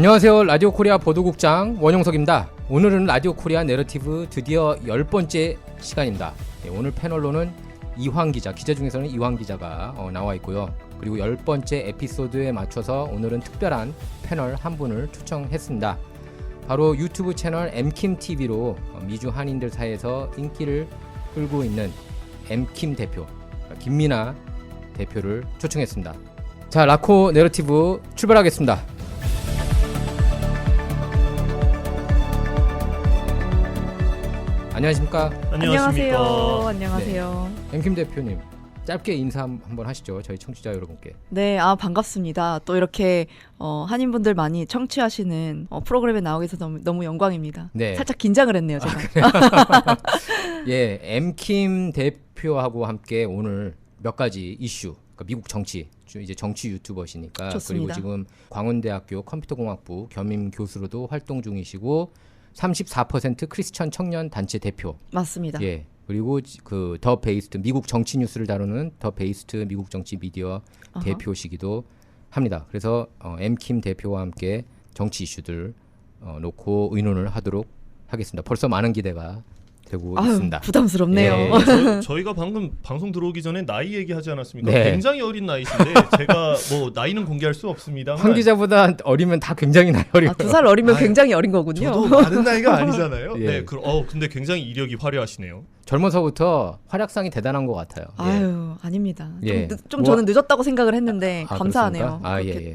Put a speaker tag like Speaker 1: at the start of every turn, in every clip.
Speaker 1: 안녕하세요. 라디오 코리아 보도국장 원용석입니다. 오늘은 라디오 코리아 내러티브 드디어 10번째 시간입니다. 오늘 패널로는 이황 기자, 기자 중에서는 이황 기자가 나와 있고요. 그리고 10번째 에피소드에 맞춰서 오늘은 특별한 패널 한 분을 초청했습니다. 바로 유튜브 채널 엠킴TV로 미주 한인들 사이에서 인기를 끌고 있는 엠킴 대표, 김민아 대표를 초청했습니다. 자, 라코 내러티브 출발하겠습니다. 안녕하십니까?
Speaker 2: 안녕하세요. 안녕하세요.
Speaker 1: 네. 엠킴 대표님, 짧게 인사 한번 하시죠. 저희 청취자 여러분께.
Speaker 2: 네, 반갑습니다. 또 이렇게 한인분들 많이 청취하시는 프로그램에 나오게 돼서 너무 영광입니다.
Speaker 1: 네.
Speaker 2: 살짝 긴장을 했네요, 제가.
Speaker 1: 예, 엠킴 대표하고 함께 오늘 몇 가지 이슈, 그러니까 미국 정치, 이제 정치 유튜버시니까.
Speaker 2: 좋습니다.
Speaker 1: 그리고 지금 광운대학교 컴퓨터공학부 겸임 교수로도 활동 중이시고 34% 크리스천 청년 단체 대표.
Speaker 2: 맞습니다.
Speaker 1: 예. 그리고 그 더 베이스트 미국 정치 뉴스를 다루는 더 베이스트 미국 정치 미디어 대표시기도 합니다. 그래서 엠킴 대표와 함께 정치 이슈들 놓고 의논을 하도록 하겠습니다. 벌써 많은 기대가 되고 있습니다.
Speaker 2: 부담스럽네요.
Speaker 1: 예.
Speaker 3: 저희가 방금 방송 들어오기 전에 나이 얘기하지 않았습니까?
Speaker 1: 네.
Speaker 3: 굉장히 어린 나이신데 제가 뭐 나이는 공개할 수 없습니다.
Speaker 1: 황 기자보다 어리면 다 굉장히 나이 어리고.
Speaker 2: 2살 어리면 굉장히 어린 거군요.
Speaker 3: 저도 많은 나이가 아니잖아요.
Speaker 1: 예.
Speaker 3: 네, 근데 굉장히 이력이 화려하시네요.
Speaker 1: 젊어서부터 활약상이 대단한 것 같아요.
Speaker 2: 아유, 아닙니다.
Speaker 1: 예.
Speaker 2: 좀 저는 늦었다고 생각을 했는데 감사하네요.
Speaker 1: 그렇습니까? 예.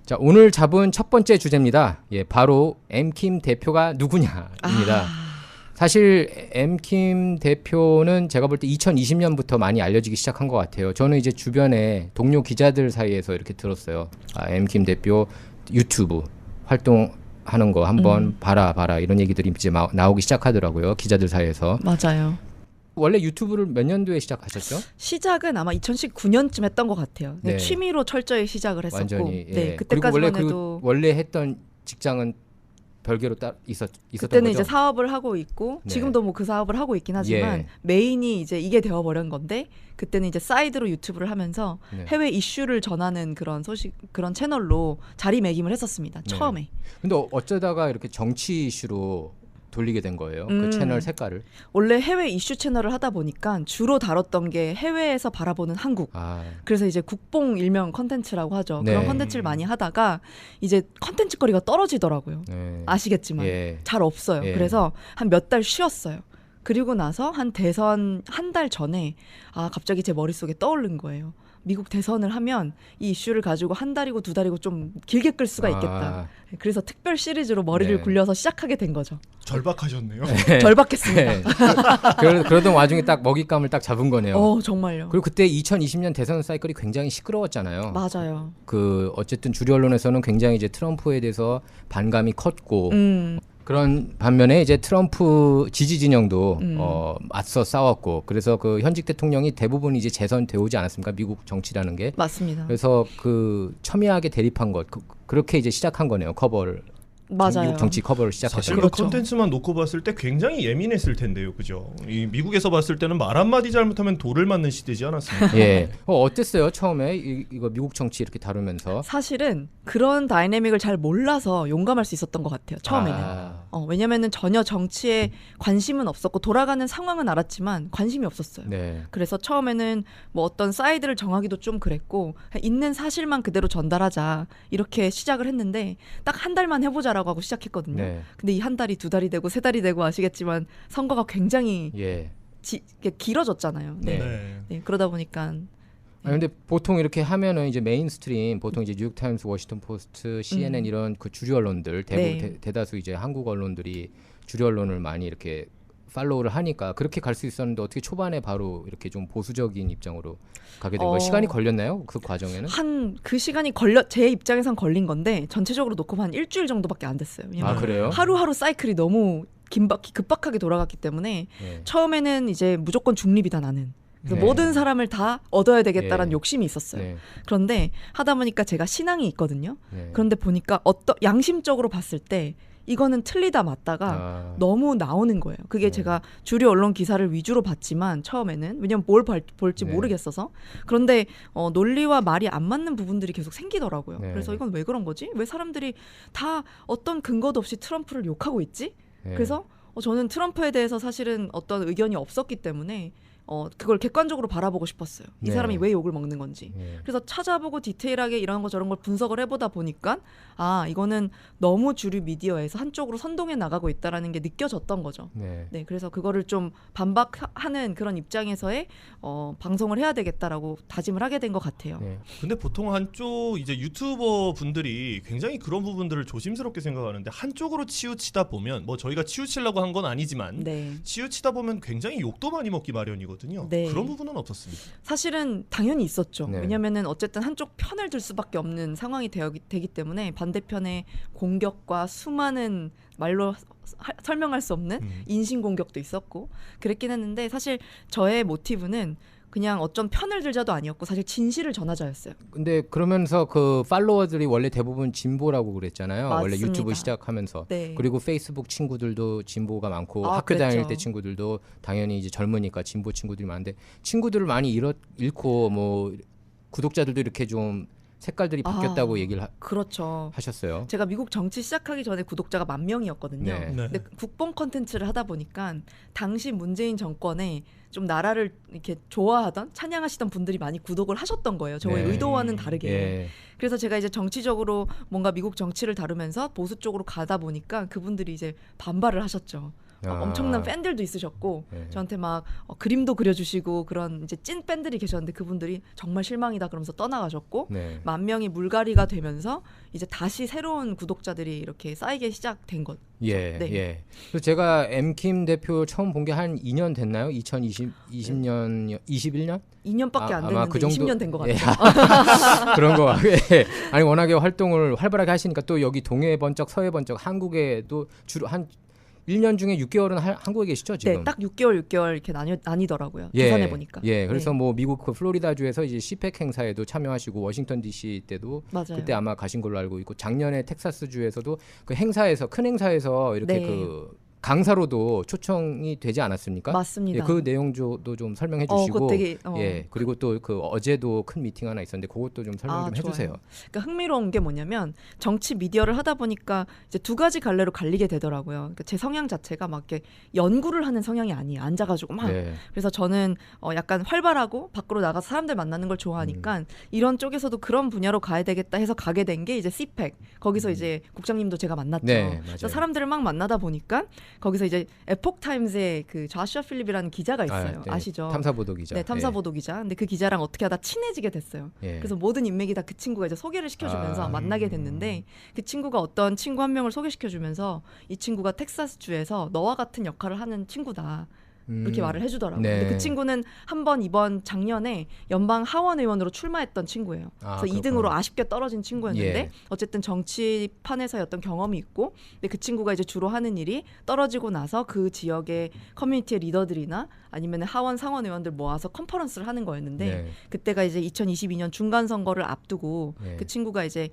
Speaker 1: 자, 오늘 잡은 첫 번째 주제입니다. 예, 바로 엠킴 대표가 누구냐입니다. 사실 엠킴 대표는 제가 볼 때 2020년부터 많이 알려지기 시작한 것 같아요. 저는 이제 주변에 동료 기자들 사이에서 이렇게 들었어요. 엠킴 대표 유튜브 활동하는 거 한번 봐라 이런 얘기들이 이제 나오기 시작하더라고요. 기자들 사이에서.
Speaker 2: 맞아요.
Speaker 1: 원래 유튜브를 몇 년도에 시작하셨죠?
Speaker 2: 시작은 아마 2019년쯤 했던 것 같아요.
Speaker 1: 네.
Speaker 2: 취미로 철저히 시작을 했었고,
Speaker 1: 완전히. 예.
Speaker 2: 네, 그때까지만 해도
Speaker 1: 원래 했던 직장은 별개로 있었던
Speaker 2: 그때는
Speaker 1: 거죠?
Speaker 2: 이제 사업을 하고 있고
Speaker 1: 네.
Speaker 2: 지금도 뭐 그 사업을 하고 있긴 하지만
Speaker 1: 예.
Speaker 2: 메인이 이제 이게 되어버린 건데 그때는 이제 사이드로 유튜브를 하면서
Speaker 1: 네.
Speaker 2: 해외 이슈를 전하는 그런 그런 채널로 자리매김을 했었습니다.
Speaker 1: 네.
Speaker 2: 처음에.
Speaker 1: 근데 어쩌다가 이렇게 정치 이슈로 돌리게 된 거예요? 그 채널 색깔을?
Speaker 2: 원래 해외 이슈 채널을 하다 보니까 주로 다뤘던 게 해외에서 바라보는 한국. 그래서 이제 국뽕 일명 컨텐츠라고 하죠.
Speaker 1: 네.
Speaker 2: 그런 컨텐츠를 많이 하다가 이제 컨텐츠 거리가 떨어지더라고요.
Speaker 1: 네.
Speaker 2: 아시겠지만
Speaker 1: 예.
Speaker 2: 잘 없어요.
Speaker 1: 예.
Speaker 2: 그래서 한 몇 달 쉬었어요. 그리고 나서 한 대선 한 달 전에 갑자기 제 머릿속에 떠오른 거예요. 미국 대선을 하면 이 이슈를 가지고 한 달이고 두 달이고 좀 길게 끌 수가 있겠다. 그래서 특별 시리즈로 머리를
Speaker 1: 네.
Speaker 2: 굴려서 시작하게 된 거죠.
Speaker 3: 절박하셨네요.
Speaker 2: 절박했습니다.
Speaker 1: 네. 그러던 와중에 딱 먹잇감을 딱 잡은 거네요.
Speaker 2: 정말요.
Speaker 1: 그리고 그때 2020년 대선 사이클이 굉장히 시끄러웠잖아요.
Speaker 2: 맞아요.
Speaker 1: 어쨌든 주류 언론에서는 굉장히 이제 트럼프에 대해서 반감이 컸고 그런 반면에 이제 트럼프 지지 진영도 맞서 싸웠고 그래서 그 현직 대통령이 대부분 이제 재선돼 오지 않았습니까? 미국 정치라는 게.
Speaker 2: 맞습니다.
Speaker 1: 그래서 그 첨예하게 대립한 것 그렇게 이제 시작한 거네요. 커버를.
Speaker 2: 맞아요.
Speaker 1: 미국 정치 커버를 시작했죠.
Speaker 3: 사실 그 컨텐츠만 놓고 봤을 때 굉장히 예민했을 텐데요, 그죠? 이 미국에서 봤을 때는 말 한마디 잘못하면 돌을 맞는 시대지 않았습니까?
Speaker 1: 예. 어땠어요 처음에 이거 미국 정치 이렇게 다루면서?
Speaker 2: 사실은 그런 다이내믹을 잘 몰라서 용감할 수 있었던 것 같아요. 처음에는. 왜냐면은 전혀 정치에 관심은 없었고 돌아가는 상황은 알았지만 관심이 없었어요.
Speaker 1: 네.
Speaker 2: 그래서 처음에는 뭐 어떤 사이드를 정하기도 좀 그랬고 있는 사실만 그대로 전달하자 이렇게 시작을 했는데 딱 한 달만 해보자라고 하고 시작했거든요.
Speaker 1: 네.
Speaker 2: 근데 이 한 달이 두 달이 되고 세 달이 되고 아시겠지만 선거가 굉장히 길어졌잖아요.
Speaker 1: 네.
Speaker 2: 네, 그러다 보니까
Speaker 1: 근데 보통 이렇게 하면은 이제 메인스트림 보통 이제 뉴욕타임스, 워싱턴 포스트, CNN 이런 그 주류 언론들 대다수 이제 한국 언론들이 주류 언론을 많이 이렇게 팔로우를 하니까 그렇게 갈 수 있었는데 어떻게 초반에 바로 이렇게 좀 보수적인 입장으로 가게 된 거예요? 시간이 걸렸나요? 그 과정에는?
Speaker 2: 그 시간이 제 입장에선 걸린 건데 전체적으로 놓고 한 일주일 정도밖에 안 됐어요.
Speaker 1: 그래요?
Speaker 2: 하루하루 사이클이 너무 급박하게 돌아갔기 때문에 처음에는 이제 무조건 중립이다 나는. 그래서 모든 사람을 다 얻어야 되겠다라는 욕심이 있었어요. 그런데 하다 보니까 제가 신앙이 있거든요. 그런데 보니까 양심적으로 봤을 때 이거는 틀리다 맞다가
Speaker 1: 아.
Speaker 2: 너무 나오는 거예요. 그게
Speaker 1: 네.
Speaker 2: 제가 주류 언론 기사를 위주로 봤지만 처음에는 왜냐면 뭘 볼지
Speaker 1: 네.
Speaker 2: 모르겠어서 그런데 논리와 말이 안 맞는 부분들이 계속 생기더라고요.
Speaker 1: 네.
Speaker 2: 그래서 이건 왜 그런 거지? 왜 사람들이 다 어떤 근거도 없이 트럼프를 욕하고 있지?
Speaker 1: 네.
Speaker 2: 그래서 저는 트럼프에 대해서 사실은 어떤 의견이 없었기 때문에 그걸 객관적으로 바라보고 싶었어요. 이
Speaker 1: 네.
Speaker 2: 사람이 왜 욕을 먹는 건지.
Speaker 1: 네.
Speaker 2: 그래서 찾아보고 디테일하게 이런 거 저런 걸 분석을 해보다 보니까 이거는 너무 주류 미디어에서 한쪽으로 선동해 나가고 있다라는 게 느껴졌던 거죠.
Speaker 1: 네.
Speaker 2: 네, 그래서 그거를 좀 반박하는 그런 입장에서의 방송을 해야 되겠다라고 다짐을 하게 된 것 같아요.
Speaker 1: 네.
Speaker 3: 근데 보통 한쪽 이제 유튜버 분들이 굉장히 그런 부분들을 조심스럽게 생각하는데 한쪽으로 치우치다 보면 뭐 저희가 치우치려고 한 건 아니지만
Speaker 2: 네.
Speaker 3: 치우치다 보면 굉장히 욕도 많이 먹기 마련이거든요.
Speaker 2: 네.
Speaker 3: 그런 부분은 없었습니까?
Speaker 2: 사실은 당연히 있었죠.
Speaker 1: 네.
Speaker 2: 왜냐면은 어쨌든 한쪽 편을 들 수밖에 없는 상황이 되기 때문에 반대편의 공격과 수많은 말로 설명할 수 없는 인신 공격도 있었고 그랬긴 했는데 사실 저의 모티브는 그냥 어떤 편을 들자도 아니었고 사실 진실을 전하자였어요.
Speaker 1: 근데 그러면서 그 팔로워들이 원래 대부분 진보라고 그랬잖아요. 원래
Speaker 2: 맞습니다.
Speaker 1: 유튜브 시작하면서.
Speaker 2: 네.
Speaker 1: 그리고 페이스북 친구들도 진보가 많고
Speaker 2: 아,
Speaker 1: 학교 다닐
Speaker 2: 그랬죠.
Speaker 1: 때 친구들도 당연히 이제 젊으니까 진보 친구들이 많은데 친구들을 많이 잃고 뭐 구독자들도 이렇게 좀 색깔들이 바뀌었다고 얘기를
Speaker 2: 그렇죠.
Speaker 1: 하셨어요.
Speaker 2: 제가 미국 정치 시작하기 전에 구독자가 10,000명이었거든요.
Speaker 1: 네.
Speaker 3: 네.
Speaker 2: 근데 국뽕 컨텐츠를 하다 보니까 당시 문재인 정권에 좀 나라를 이렇게 좋아하던 찬양하시던 분들이 많이 구독을 하셨던 거예요. 저의
Speaker 1: 네.
Speaker 2: 의도와는 다르게.
Speaker 1: 예.
Speaker 2: 그래서 제가 이제 정치적으로 뭔가 미국 정치를 다루면서 보수 쪽으로 가다 보니까 그분들이 이제 반발을 하셨죠. 엄청난 팬들도 있으셨고
Speaker 1: 네.
Speaker 2: 저한테 막 그림도 그려주시고 그런 이제 찐 팬들이 계셨는데 그분들이 정말 실망이다 그러면서 떠나가셨고
Speaker 1: 네.
Speaker 2: 10,000명이 물갈이가 되면서 이제 다시 새로운 구독자들이 이렇게 쌓이기 시작된 것.
Speaker 1: 예,
Speaker 2: 네.
Speaker 1: 예. 그래서 제가 엠킴 대표 처음 본 게 한 2년 됐나요? 2020년, 21년?
Speaker 2: 2년밖에 안
Speaker 1: 아마
Speaker 2: 됐는데
Speaker 1: 그 정도-
Speaker 2: 20년 된 것
Speaker 1: 예.
Speaker 2: 같아요.
Speaker 1: 그런 거. 예. 아니 워낙에 활동을 활발하게 하시니까 또 여기 동해 번쩍 서해 번쩍 한국에도 주로 한 1년 중에 6개월은 한국에 계시죠 지금?
Speaker 2: 네, 딱 6개월 이렇게 나뉘더라고요. 계산해 보니까.
Speaker 1: 예, 그래서
Speaker 2: 네.
Speaker 1: 뭐 미국 그 플로리다주에서 이제 시펙 행사에도 참여하시고 워싱턴 D.C. 때도
Speaker 2: 맞아요.
Speaker 1: 그때 아마 가신 걸로 알고 있고 작년에 텍사스주에서도 그 행사에서 큰 행사에서 이렇게
Speaker 2: 네.
Speaker 1: 그 강사로도 초청이 되지 않았습니까?
Speaker 2: 맞습니다.
Speaker 1: 예, 그 내용도 좀 설명해
Speaker 2: 그거
Speaker 1: 주시고
Speaker 2: 되게,
Speaker 1: 예, 그리고 또 그 어제도 큰 미팅 하나 있었는데 그것도 좀 설명 좀
Speaker 2: 좋아요.
Speaker 1: 해주세요.
Speaker 2: 그러니까 흥미로운 게 뭐냐면 정치 미디어를 하다 보니까 이제 두 가지 갈래로 갈리게 되더라고요. 그러니까 제 성향 자체가 막 이렇게 연구를 하는 성향이 아니에요. 앉아가지고 막.
Speaker 1: 네.
Speaker 2: 그래서 저는 약간 활발하고 밖으로 나가서 사람들 만나는 걸 좋아하니까 이런 쪽에서도 그런 분야로 가야 되겠다 해서 가게 된 게 이제 CPEC. 거기서 이제 국장님도 제가 만났죠.
Speaker 1: 네, 맞아요.
Speaker 2: 그래서 사람들을 막 만나다 보니까 거기서 이제 에폭 타임즈의 그 좌슈아 필립이라는 기자가 있어요.
Speaker 1: 네.
Speaker 2: 아시죠?
Speaker 1: 탐사보도 기자.
Speaker 2: 네, 탐사보도 기자. 근데 그 기자랑 어떻게 하다 친해지게 됐어요.
Speaker 1: 예.
Speaker 2: 그래서 모든 인맥이 다 그 친구가 이제 소개를 시켜주면서 만나게 됐는데 그 친구가 어떤 친구 한 명을 소개시켜주면서 이 친구가 텍사스주에서 너와 같은 역할을 하는 친구다. 이렇게 말을 해주더라고요.
Speaker 1: 네.
Speaker 2: 근데 그 친구는 한 번 이번 작년에 연방 하원 의원으로 출마했던 친구예요. 그래서 2등으로 아쉽게 떨어진 친구였는데
Speaker 1: 예.
Speaker 2: 어쨌든 정치판에서의 어떤 경험이 있고 근데 그 친구가 이제 주로 하는 일이 떨어지고 나서 그 지역의 커뮤니티의 리더들이나 아니면 하원 상원 의원들 모아서 컨퍼런스를 하는 거였는데
Speaker 1: 네.
Speaker 2: 그때가 이제 2022년 중간 선거를 앞두고
Speaker 1: 네.
Speaker 2: 그 친구가 이제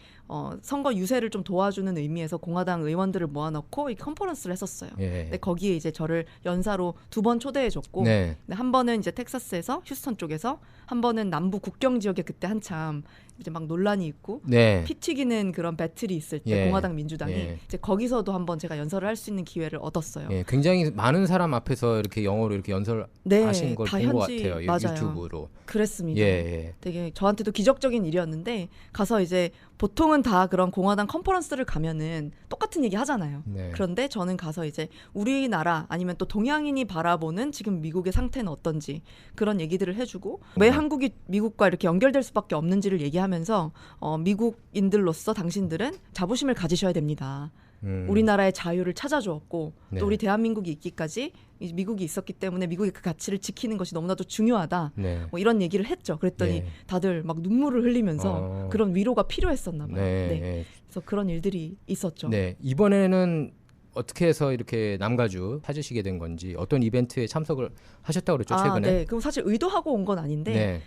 Speaker 2: 선거 유세를 좀 도와주는 의미에서 공화당 의원들을 모아놓고 이 컨퍼런스를 했었어요.
Speaker 1: 예.
Speaker 2: 근데 거기에 이제 저를 연사로 2번 초대해줬고
Speaker 1: 네.
Speaker 2: 근데 한 번은 이제 텍사스에서 휴스턴 쪽에서 한 번은 남부 국경 지역에 그때 한참 이제 막 논란이 있고
Speaker 1: 네.
Speaker 2: 피 튀기는 그런 배틀이 있을 때
Speaker 1: 예.
Speaker 2: 공화당 민주당이
Speaker 1: 예.
Speaker 2: 이제 거기서도 한번 제가 연설을 할 수 있는 기회를 얻었어요.
Speaker 1: 예, 굉장히 많은 사람 앞에서 이렇게 영어로 이렇게 연설하신
Speaker 2: 네,
Speaker 1: 걸
Speaker 2: 다
Speaker 1: 본 것
Speaker 2: 현지,
Speaker 1: 같아요.
Speaker 2: 맞아요.
Speaker 1: 유튜브로.
Speaker 2: 그랬습니다.
Speaker 1: 예, 예.
Speaker 2: 되게 저한테도 기적적인 일이었는데 가서 이제 보통은 다 그런 공화당 컨퍼런스를 가면은 똑같은 얘기 하잖아요.
Speaker 1: 네.
Speaker 2: 그런데 저는 가서 이제 우리나라 아니면 또 동양인이 바라보는 지금 미국의 상태는 어떤지 그런 얘기들을 해주고 왜 한국이 미국과 이렇게 연결될 수밖에 없는지를 얘기하면서 미국인들로서 당신들은 자부심을 가지셔야 됩니다. 우리나라의 자유를 찾아주었고
Speaker 1: 네.
Speaker 2: 또 우리 대한민국이 있기까지 이 미국이 있었기 때문에 미국의 그 가치를 지키는 것이 너무나도 중요하다.
Speaker 1: 네.
Speaker 2: 뭐 이런 얘기를 했죠. 그랬더니
Speaker 1: 예.
Speaker 2: 다들 막 눈물을 흘리면서 그런 위로가 필요했었나 봐요.
Speaker 1: 네.
Speaker 2: 네.
Speaker 1: 네.
Speaker 2: 그래서 그런 일들이 있었죠.
Speaker 1: 네. 이번에는 어떻게 해서 이렇게 남가주 찾으시게 된 건지 어떤 이벤트에 참석을 하셨다고 그랬죠 최근에?
Speaker 2: 네. 그럼 사실 의도하고 온 건 아닌데
Speaker 1: 네.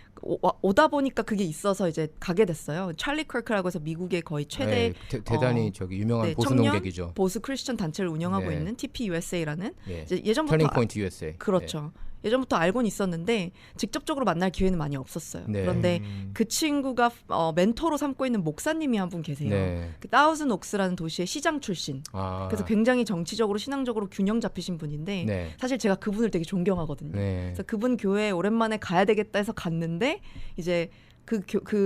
Speaker 2: 오다 보니까 그게 있어서 이제 가게 됐어요. 찰리 컬크라고 해서 미국의 거의 최대
Speaker 1: 네, 대단히 저기 유명한
Speaker 2: 네,
Speaker 1: 보수
Speaker 2: 청년
Speaker 1: 농객이죠.
Speaker 2: 보수 크리스천 단체를 운영하고
Speaker 1: 네.
Speaker 2: 있는 TPUSA라는
Speaker 1: 예.
Speaker 2: 이제 예전부터
Speaker 1: 터닝 포인트 USA.
Speaker 2: 그렇죠. 예전부터 알고는 있었는데 직접적으로 만날 기회는 많이 없었어요.
Speaker 1: 네.
Speaker 2: 그런데 그 친구가 멘토로 삼고 있는 목사님이 한 분 계세요.
Speaker 1: 네.
Speaker 2: 그 다우슨 옥스라는 도시의 시장 출신.
Speaker 1: 아.
Speaker 2: 그래서 굉장히 정치적으로 신앙적으로 균형 잡히신 분인데
Speaker 1: 네.
Speaker 2: 사실 제가 그분을 되게 존경하거든요.
Speaker 1: 네.
Speaker 2: 그래서 그분 교회에 오랜만에 가야 되겠다 해서 갔는데 이제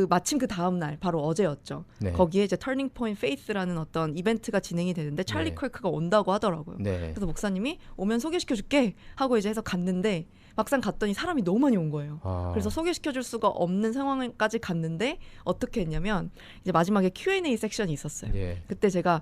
Speaker 2: 마침 그 다음 날 바로 어제였죠.
Speaker 1: 네.
Speaker 2: 거기에 이제 터닝 포인트 페이스라는 어떤 이벤트가 진행이 되는데 찰리
Speaker 1: 네.
Speaker 2: 컬크가 온다고 하더라고요.
Speaker 1: 네.
Speaker 2: 그래서 목사님이 오면 소개시켜 줄게 하고 이제 해서 갔는데 막상 갔더니 사람이 너무 많이 온 거예요.
Speaker 1: 아.
Speaker 2: 그래서 소개시켜 줄 수가 없는 상황까지 갔는데 어떻게 했냐면 이제 마지막에 Q&A 섹션이 있었어요.
Speaker 1: 예.
Speaker 2: 그때 제가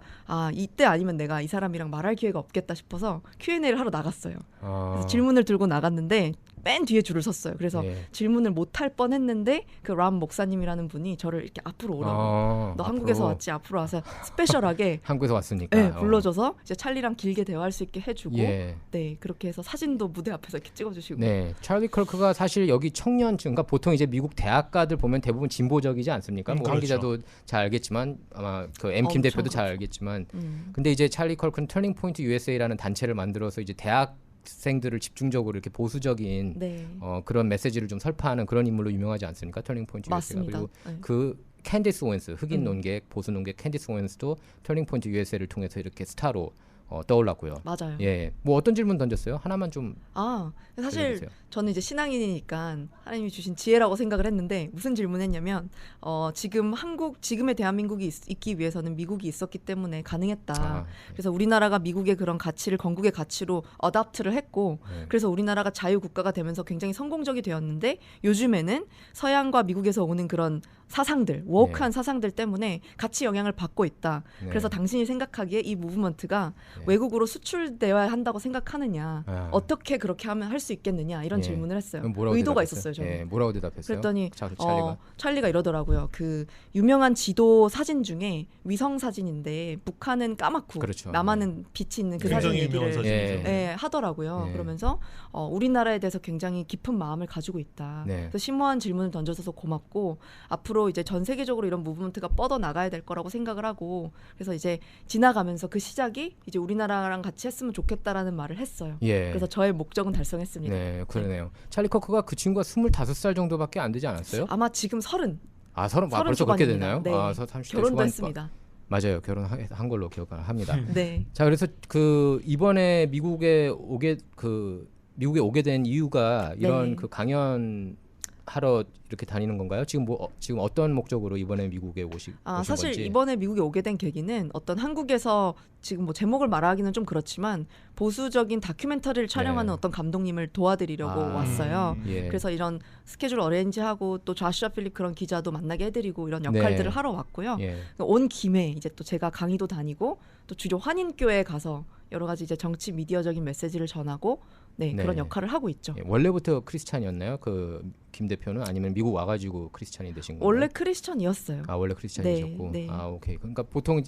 Speaker 2: 이때 아니면 내가 이 사람이랑 말할 기회가 없겠다 싶어서 Q&A를 하러 나갔어요.
Speaker 1: 아.
Speaker 2: 그래서 질문을 들고 나갔는데 맨 뒤에 줄을 섰어요. 그래서
Speaker 1: 예.
Speaker 2: 질문을 못 할 뻔했는데 그 람 목사님이라는 분이 저를 이렇게 앞으로 오라고. 너 한국에서
Speaker 1: 앞으로.
Speaker 2: 왔지 앞으로 와서 스페셜하게
Speaker 1: 한국에서 왔으니까.
Speaker 2: 네, 불러줘서 이제 찰리랑 길게 대화할 수 있게 해주고
Speaker 1: 예.
Speaker 2: 네 그렇게 해서 사진도 무대 앞에서 이렇게 찍어주시고
Speaker 1: 네, 찰리 컬크가 사실 여기 청년층, 그러니까 보통 이제 미국 대학가들 보면 대부분 진보적이지 않습니까? 뭐한
Speaker 3: 그렇죠.
Speaker 1: 기자도 잘 알겠지만 아마 그 엠킴 대표도
Speaker 2: 엄청
Speaker 1: 잘
Speaker 2: 그렇죠.
Speaker 1: 알겠지만,
Speaker 2: 음.
Speaker 1: 근데 이제 찰리 컬크는 터닝 포인트 USA라는 단체를 만들어서 이제 대학생들을 집중적으로 이렇게 보수적인
Speaker 2: 네
Speaker 1: 그런 메시지를 좀 설파하는 그런 인물로 유명하지 않습니까? 터닝 포인트 USA가.
Speaker 2: 맞습니다.
Speaker 1: 그리고
Speaker 2: 네.
Speaker 1: 그 캔디스 오웬스, 흑인 논객, 보수 논객 캔디스 오웬스도 터닝 포인트 USA를 통해서 이렇게 스타로 떠올랐고요.
Speaker 2: 맞아요.
Speaker 1: 예, 뭐 어떤 질문 던졌어요? 하나만 좀
Speaker 2: 사실
Speaker 1: 알려주세요.
Speaker 2: 저는 이제 신앙인이니까 하나님이 주신 지혜라고 생각을 했는데 무슨 질문했냐면 지금의 대한민국이 있기 위해서는 미국이 있었기 때문에 가능했다. 그래서 우리나라가 미국의 그런 가치를 건국의 가치로 어답트를 했고
Speaker 1: 네.
Speaker 2: 그래서 우리나라가 자유 국가가 되면서 굉장히 성공적이 되었는데 요즘에는 서양과 미국에서 오는 그런 사상들, 워크한 사상들 때문에 가치 영향을 받고 있다.
Speaker 1: 네.
Speaker 2: 그래서 당신이 생각하기에 이 무브먼트가
Speaker 1: 네.
Speaker 2: 외국으로 수출되어야 한다고 생각하느냐, 어떻게 그렇게 하면 할 수 있겠느냐 이런
Speaker 1: 예.
Speaker 2: 질문을 했어요.
Speaker 1: 그럼 뭐라고
Speaker 2: 의도가
Speaker 1: 대답했어요?
Speaker 2: 있었어요. 저는.
Speaker 1: 예, 뭐라고 대답했어요?
Speaker 2: 그랬더니
Speaker 1: 찰리가
Speaker 2: 찰리가 이러더라고요. 그 유명한 지도 사진 중에 위성 사진인데 북한은 까맣고
Speaker 1: 그렇죠.
Speaker 2: 남한은 빛이 있는 그 사진
Speaker 3: 굉장히 유명한
Speaker 2: 얘기를
Speaker 3: 사진이죠.
Speaker 2: 하더라고요.
Speaker 1: 예.
Speaker 2: 그러면서 우리나라에 대해서 굉장히 깊은 마음을 가지고 있다.
Speaker 1: 네.
Speaker 2: 그래서 심오한 질문을 던져줘서 고맙고 앞으로 이제 전 세계적으로 이런 무브먼트가 뻗어 나가야 될 거라고 생각을 하고 그래서 이제 지나가면서 그 시작이 이제 우리나라랑 같이 했으면 좋겠다라는 말을 했어요.
Speaker 1: 예.
Speaker 2: 그래서 저의 목적은 달성했습니다.
Speaker 1: 네, 그러네요. 찰리 커크가 그 친구가 25살 정도밖에 안 되지 않았어요?
Speaker 2: 아마 지금 30
Speaker 1: 서른 벌써 그렇게
Speaker 2: 초반입니다.
Speaker 1: 됐나요?
Speaker 2: 네.
Speaker 1: 30대
Speaker 2: 결혼도
Speaker 1: 초반
Speaker 2: 했습니다.
Speaker 1: 맞아요. 결혼한 걸로 기억합니다.
Speaker 2: 네.
Speaker 1: 자, 그래서 그 이번에 미국에 오게 된 이유가 이런
Speaker 2: 네.
Speaker 1: 그 강연 하러 이렇게 다니는 건가요? 지금 지금 어떤 목적으로 이번에 미국에 오신
Speaker 2: 사실
Speaker 1: 건지?
Speaker 2: 이번에 미국에 오게 된 계기는 어떤 한국에서 지금 뭐 제목을 말하기는 좀 그렇지만 보수적인 다큐멘터리를 촬영하는
Speaker 1: 네.
Speaker 2: 어떤 감독님을 도와드리려고 왔어요.
Speaker 1: 예.
Speaker 2: 그래서 이런 스케줄 어레인지하고 또 좌슈아 필립 그런 기자도 만나게 해드리고 이런 역할들을
Speaker 1: 네.
Speaker 2: 하러 왔고요.
Speaker 1: 예.
Speaker 2: 온 김에 이제 또 제가 강의도 다니고 또 주로 환인교회에 가서 여러 가지 이제 정치 미디어적인 메시지를 전하고
Speaker 1: 네.
Speaker 2: 그런 역할을 하고 있죠.
Speaker 1: 예. 원래부터 크리스찬이었나요? 그 김 대표는 아니면 미국 와가지고 크리스찬이 되신 건가요?
Speaker 2: 원래 크리스천이었어요.
Speaker 1: 원래 크리스찬이셨고.
Speaker 2: 네, 네.
Speaker 1: 오케이. 그러니까 보통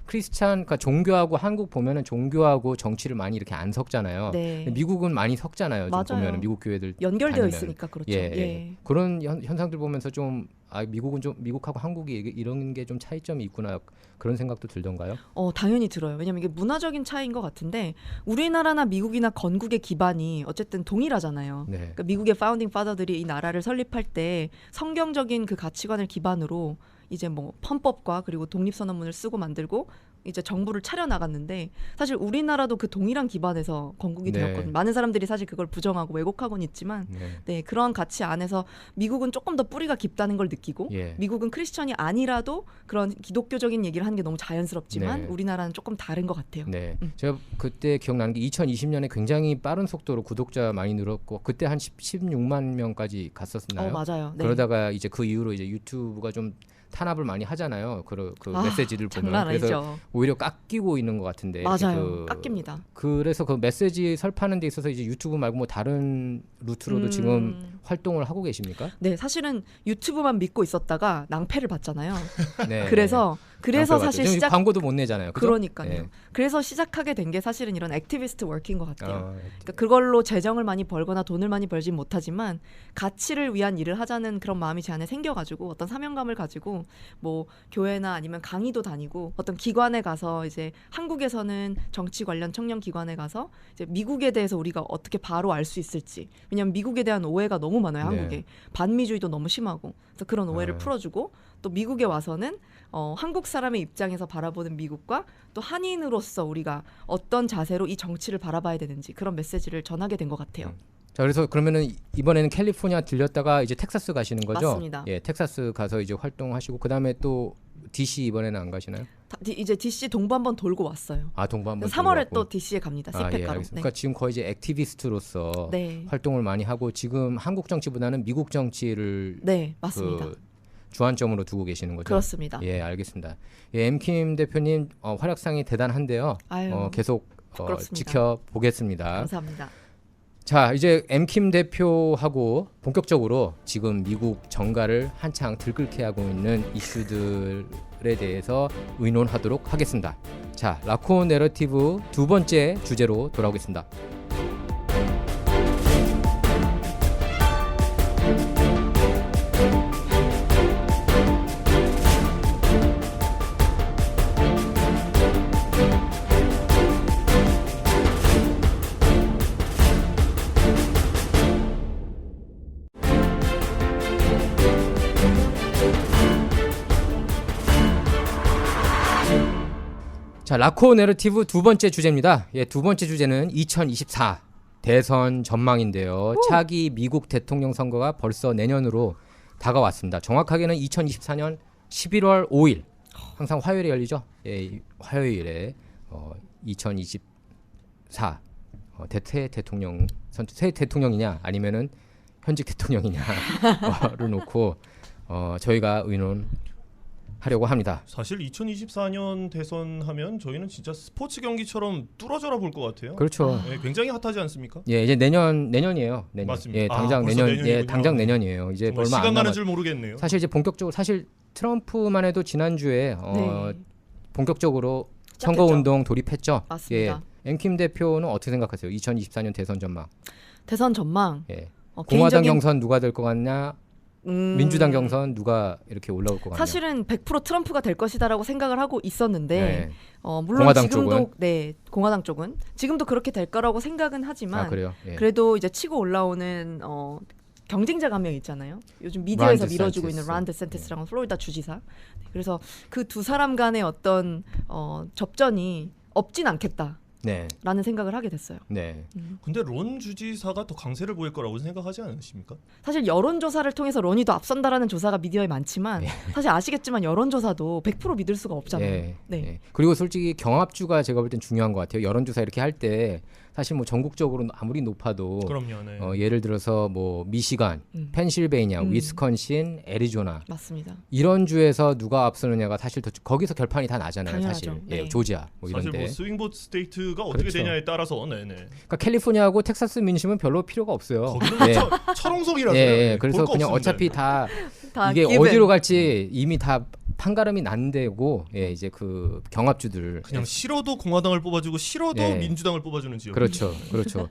Speaker 1: 크리스찬, 그러니까 종교하고 한국 보면은 종교하고 정치를 많이 이렇게 안 섞잖아요.
Speaker 2: 네.
Speaker 1: 근데 미국은 많이 섞잖아요. 좀
Speaker 2: 맞아요.
Speaker 1: 보면은 미국 교회들
Speaker 2: 연결되어
Speaker 1: 다니면.
Speaker 2: 있으니까 그렇죠.
Speaker 1: 예. 그런 현상들 보면서 좀 미국은 좀 미국하고 한국이 이런 게 좀 차이점이 있구나 그런 생각도 들던가요?
Speaker 2: 당연히 들어요. 왜냐면 이게 문화적인 차이인 것 같은데 우리나라나 미국이나 건국의 기반이 어쨌든 동일하잖아요.
Speaker 1: 네.
Speaker 2: 그러니까 미국의 파운딩 파더들이 이 나라를 설립할 때 성경적인 그 가치관을 기반으로 이제 뭐 헌법과 그리고 독립선언문을 쓰고 만들고 이제 정부를 차려 나갔는데 사실 우리나라도 그 동일한 기반에서 건국이
Speaker 1: 네.
Speaker 2: 되었거든요. 많은 사람들이 사실 그걸 부정하고 왜곡하고는 있지만 네, 그런 가치 안에서 미국은 조금 더 뿌리가 깊다는 걸 느끼고
Speaker 1: 예.
Speaker 2: 미국은 크리스천이 아니라도 그런 기독교적인 얘기를 하는 게 너무 자연스럽지만
Speaker 1: 네.
Speaker 2: 우리나라는 조금 다른 것 같아요.
Speaker 1: 네. 제가 그때 기억나는 게 2020년에 굉장히 빠른 속도로 구독자 많이 늘었고 그때 한 16만 명까지 갔었나요?
Speaker 2: 맞아요. 네.
Speaker 1: 그러다가 이제 그 이후로 이제 유튜브가 좀 탄압을 많이 하잖아요. 그 메시지들 보면.
Speaker 2: 장난
Speaker 1: 그래서
Speaker 2: 아니죠.
Speaker 1: 오히려 깎이고 있는 것 같은데.
Speaker 2: 맞아요. 깎입니다.
Speaker 1: 그래서 그 메시지 설파하는 데 있어서 이제 유튜브 말고 뭐 다른 루트로도 지금 활동을 하고 계십니까?
Speaker 2: 네, 사실은 유튜브만 믿고 있었다가 낭패를 봤잖아요.
Speaker 1: 네.
Speaker 2: 그래서
Speaker 1: 낭패
Speaker 2: 사실
Speaker 1: 봤죠.
Speaker 2: 시작
Speaker 1: 광고도 못 내잖아요. 그죠?
Speaker 2: 그러니까요.
Speaker 1: 네.
Speaker 2: 그래서 시작하게 된 게 사실은 이런 액티비스트 워크인 것 같아요.
Speaker 1: 어,
Speaker 2: 그러니까 그걸로 재정을 많이 벌거나 돈을 많이 벌진 못하지만 가치를 위한 일을 하자는 그런 마음이 제 안에 생겨가지고 어떤 사명감을 가지고 뭐 교회나 아니면 강의도 다니고 어떤 기관에 가서 이제 한국에서는 정치 관련 청년 기관에 가서 이제 미국에 대해서 우리가 어떻게 바로 알 수 있을지 왜냐하면 미국에 대한 오해가 너무 많아요.
Speaker 1: 네.
Speaker 2: 한국에 반미주의도 너무 심하고 그래서 그런 오해를
Speaker 1: 아.
Speaker 2: 풀어주고 또 미국에 와서는 한국 사람의 입장에서 바라보는 미국과 또 한인으로서 우리가 어떤 자세로 이 정치를 바라봐야 되는지 그런 메시지를 전하게 된 것 같아요.
Speaker 1: 자, 그래서 그러면은 이번에는 캘리포니아 들렸다가 이제 텍사스 가시는 거죠?
Speaker 2: 맞습니다.
Speaker 1: 예, 텍사스 가서 이제 활동하시고 그다음에 또 DC 이번에는 안 가시나요?
Speaker 2: 이제 DC 동부 한번 돌고 왔어요.
Speaker 1: 아, 동부 한번
Speaker 2: 3월에
Speaker 1: 들어가고.
Speaker 2: 또 DC에 갑니다.
Speaker 1: 아, 예,
Speaker 2: 스펙가로.
Speaker 1: 알겠습니다. 그러니까 지금 거의 이제 액티비스트로서
Speaker 2: 네.
Speaker 1: 활동을 많이 하고 지금 한국 정치보다는 미국 정치를
Speaker 2: 네, 맞습니다.
Speaker 1: 그 주안점으로 두고 계시는 거죠?
Speaker 2: 그렇습니다.
Speaker 1: 예, 알겠습니다. 예, 엠킴 대표님 활약상이 대단한데요.
Speaker 2: 아유,
Speaker 1: 계속
Speaker 2: 부끄럽습니다.
Speaker 1: 지켜보겠습니다.
Speaker 2: 감사합니다.
Speaker 1: 자, 이제 엠킴 대표하고 본격적으로 지금 미국 정가를 한창 들끓게 하고 있는 이슈들에 대해서 의논하도록 하겠습니다. 자, 라코 내러티브 두 번째 주제로 돌아오겠습니다. 자, 라코 내러티브 두 번째 주제입니다. 예, 두 번째 주제는 2024 대선 전망인데요. 차기 미국 대통령 선거가 벌써 내년으로 다가왔습니다. 정확하게는 2024년 11월 5일. 항상 화요일에 열리죠. 예, 화요일에 2024 새 대통령이냐 아니면은 현직 대통령이냐를 놓고 저희가 의논하려고 합니다.
Speaker 3: 사실 2024년 대선 하면 저희는 진짜 스포츠 경기처럼 뚫어져라 볼 것 같아요.
Speaker 1: 그렇죠.
Speaker 3: 네, 굉장히 핫하지 않습니까?
Speaker 1: 예, 이제 내년이에요. 내년.
Speaker 3: 맞습니다.
Speaker 1: 예, 당장
Speaker 3: 벌써
Speaker 1: 내년. 예,
Speaker 3: 내년이군요.
Speaker 1: 당장 내년이에요. 이제
Speaker 3: 정말
Speaker 1: 얼마
Speaker 3: 시간
Speaker 1: 안
Speaker 3: 가는
Speaker 1: 남았.
Speaker 3: 줄 모르겠네요.
Speaker 1: 사실 이제 본격적으로 사실 트럼프만 해도 지난주에
Speaker 2: 네.
Speaker 1: 본격적으로 선거
Speaker 2: 시작했죠.
Speaker 1: 운동 돌입했죠.
Speaker 2: 맞습니다.
Speaker 1: 예. 엠킴 대표는 어떻게 생각하세요? 2024년 대선 전망.
Speaker 2: 대선 전망.
Speaker 1: 예. 공화당
Speaker 2: 개인적인-
Speaker 1: 경선 누가 될 것 같냐? 민주당 경선 누가 이렇게 올라올 것 같냐?
Speaker 2: 사실은 100% 트럼프가 될 것이다라고 생각을 하고 있었는데
Speaker 1: 네.
Speaker 2: 물론
Speaker 1: 공화당
Speaker 2: 지금도
Speaker 1: 쪽은?
Speaker 2: 네 공화당 쪽은 지금도 그렇게 될 거라고 생각은 하지만
Speaker 1: 아, 그래요. 예.
Speaker 2: 그래도 이제 치고 올라오는 경쟁자가 한 명 있잖아요. 요즘 미디어에서
Speaker 1: 란
Speaker 2: 밀어주고 있는
Speaker 1: 데센티스.
Speaker 2: 란 데센티스랑 플로리다 주지사. 네, 그래서 그 두 사람 간의 어떤 접전이 없진 않겠다라는
Speaker 1: 네.
Speaker 2: 생각을 하게 됐어요.
Speaker 1: 네.
Speaker 3: 근데 론 주지사가 더 강세를 보일 거라고 생각하지 않으십니까?
Speaker 2: 사실 여론조사를 통해서 론이 더 앞선다라는 조사가 미디어에 많지만 사실 아시겠지만 여론조사도 100% 믿을 수가 없잖아요.
Speaker 1: 예.
Speaker 2: 네.
Speaker 1: 예. 그리고 솔직히 경합주가 제가 볼 땐 중요한 것 같아요. 여론조사 이렇게 할 때 사실 뭐 전국적으로 아무리 높아도
Speaker 3: 그럼요. 네.
Speaker 1: 예를 들어서 뭐 미시간, 펜실베이니아, 위스콘신, 애리조나
Speaker 2: 맞습니다.
Speaker 1: 이런 주에서 누가 앞서느냐가 사실 더 거기서 결판이 다 나잖아요.
Speaker 2: 당연하죠.
Speaker 1: 사실
Speaker 2: 네.
Speaker 1: 예, 조지아 뭐
Speaker 3: 사실
Speaker 1: 이런데.
Speaker 3: 뭐 스윙보트 스테이트가 어떻게
Speaker 1: 그렇죠.
Speaker 3: 되냐에 따라서 네네.
Speaker 1: 그러니까 캘리포니아하고 텍사스 민심은 별로 필요가 없어요.
Speaker 3: 거기는
Speaker 1: 예.
Speaker 3: 철옹성이라서
Speaker 1: 예, 그래서 그냥 어차피 다
Speaker 2: 다
Speaker 1: 이게
Speaker 2: given.
Speaker 1: 어디로 갈지 이미 다 판가름이 난 데고 예, 이제 그 경합주들
Speaker 3: 그냥 싫어도 공화당을 뽑아주고 싫어도
Speaker 1: 예.
Speaker 3: 민주당을 뽑아주는 지역.
Speaker 1: 그렇죠, 그렇죠.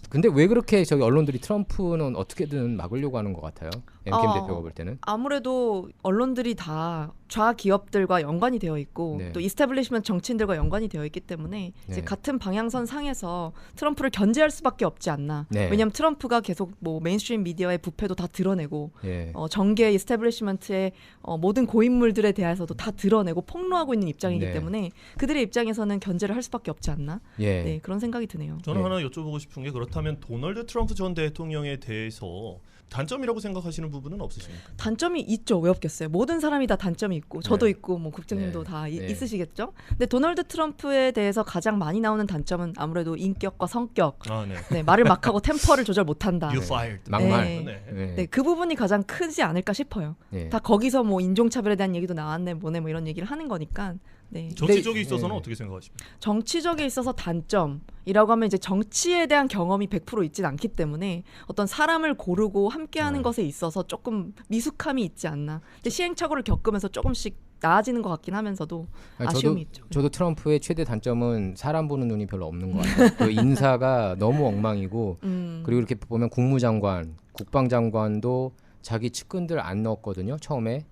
Speaker 1: 근데 왜 그렇게 저기 언론들이 트럼프는 어떻게든 막으려고 하는 것 같아요? 엠킴 대표가 볼 때는.
Speaker 2: 아무래도 언론들이 다 좌기업들과 연관이 되어 있고
Speaker 1: 네.
Speaker 2: 또 이스태블리시먼트 정치인들과 연관이 되어 있기 때문에 이제
Speaker 1: 네.
Speaker 2: 같은 방향선 상에서 트럼프를 견제할 수밖에 없지 않나.
Speaker 1: 네.
Speaker 2: 왜냐하면 트럼프가 계속 뭐 메인스트림 미디어의 부패도 다 드러내고
Speaker 1: 예.
Speaker 2: 정계 이스태블리시먼트의 모든 고인물들에 대해서도 다 드러내고 폭로하고 있는 입장이기
Speaker 1: 네.
Speaker 2: 때문에 그들의 입장에서는 견제를 할 수밖에 없지 않나.
Speaker 1: 예.
Speaker 2: 네, 그런 생각이 드네요.
Speaker 3: 저는
Speaker 1: 예.
Speaker 3: 하나 여쭤보고 싶은 게 그렇다면 도널드 트럼프 전 대통령에 대해서 단점이라고 생각하시는 부분은 없으십니까?
Speaker 2: 단점이 있죠. 왜 없겠어요. 모든 사람이 다 단점이 있고 저도
Speaker 1: 네.
Speaker 2: 있고 뭐 국장님도
Speaker 1: 네.
Speaker 2: 다
Speaker 1: 네.
Speaker 2: 있으시겠죠. 근데 도널드 트럼프에 대해서 가장 많이 나오는 단점은 아무래도 인격과 성격.
Speaker 3: 아 네.
Speaker 2: 네, 말을 막 하고 템퍼를 조절 못한다.
Speaker 3: You fired.
Speaker 1: 막말.
Speaker 2: 네.
Speaker 3: 네.
Speaker 1: 예.
Speaker 2: 네, 그 부분이 가장 크지 않을까 싶어요.
Speaker 1: 예.
Speaker 2: 다 거기서 뭐 인종차별에 대한 얘기도 나왔네, 뭐네, 뭐 이런 얘기를 하는 거니까. 네.
Speaker 3: 정치적에 있어서는
Speaker 1: 네.
Speaker 3: 어떻게 생각하십니까?
Speaker 2: 정치적에 있어서 단점이라고 하면 이제 정치에 대한 경험이 100% 있진 않기 때문에 어떤 사람을 고르고 함께하는
Speaker 1: 네.
Speaker 2: 것에 있어서 조금 미숙함이 있지 않나. 근데 시행착오를 겪으면서 조금씩 나아지는 것 같긴 하면서도
Speaker 1: 아니,
Speaker 2: 아쉬움이 있죠.
Speaker 1: 저도 트럼프의 최대 단점은 사람 보는 눈이 별로 없는 것 같아요. 그 인사가 너무 엉망이고 그리고 이렇게 보면 국무장관, 국방장관도 자기 측근들 안 넣었거든요. 처음에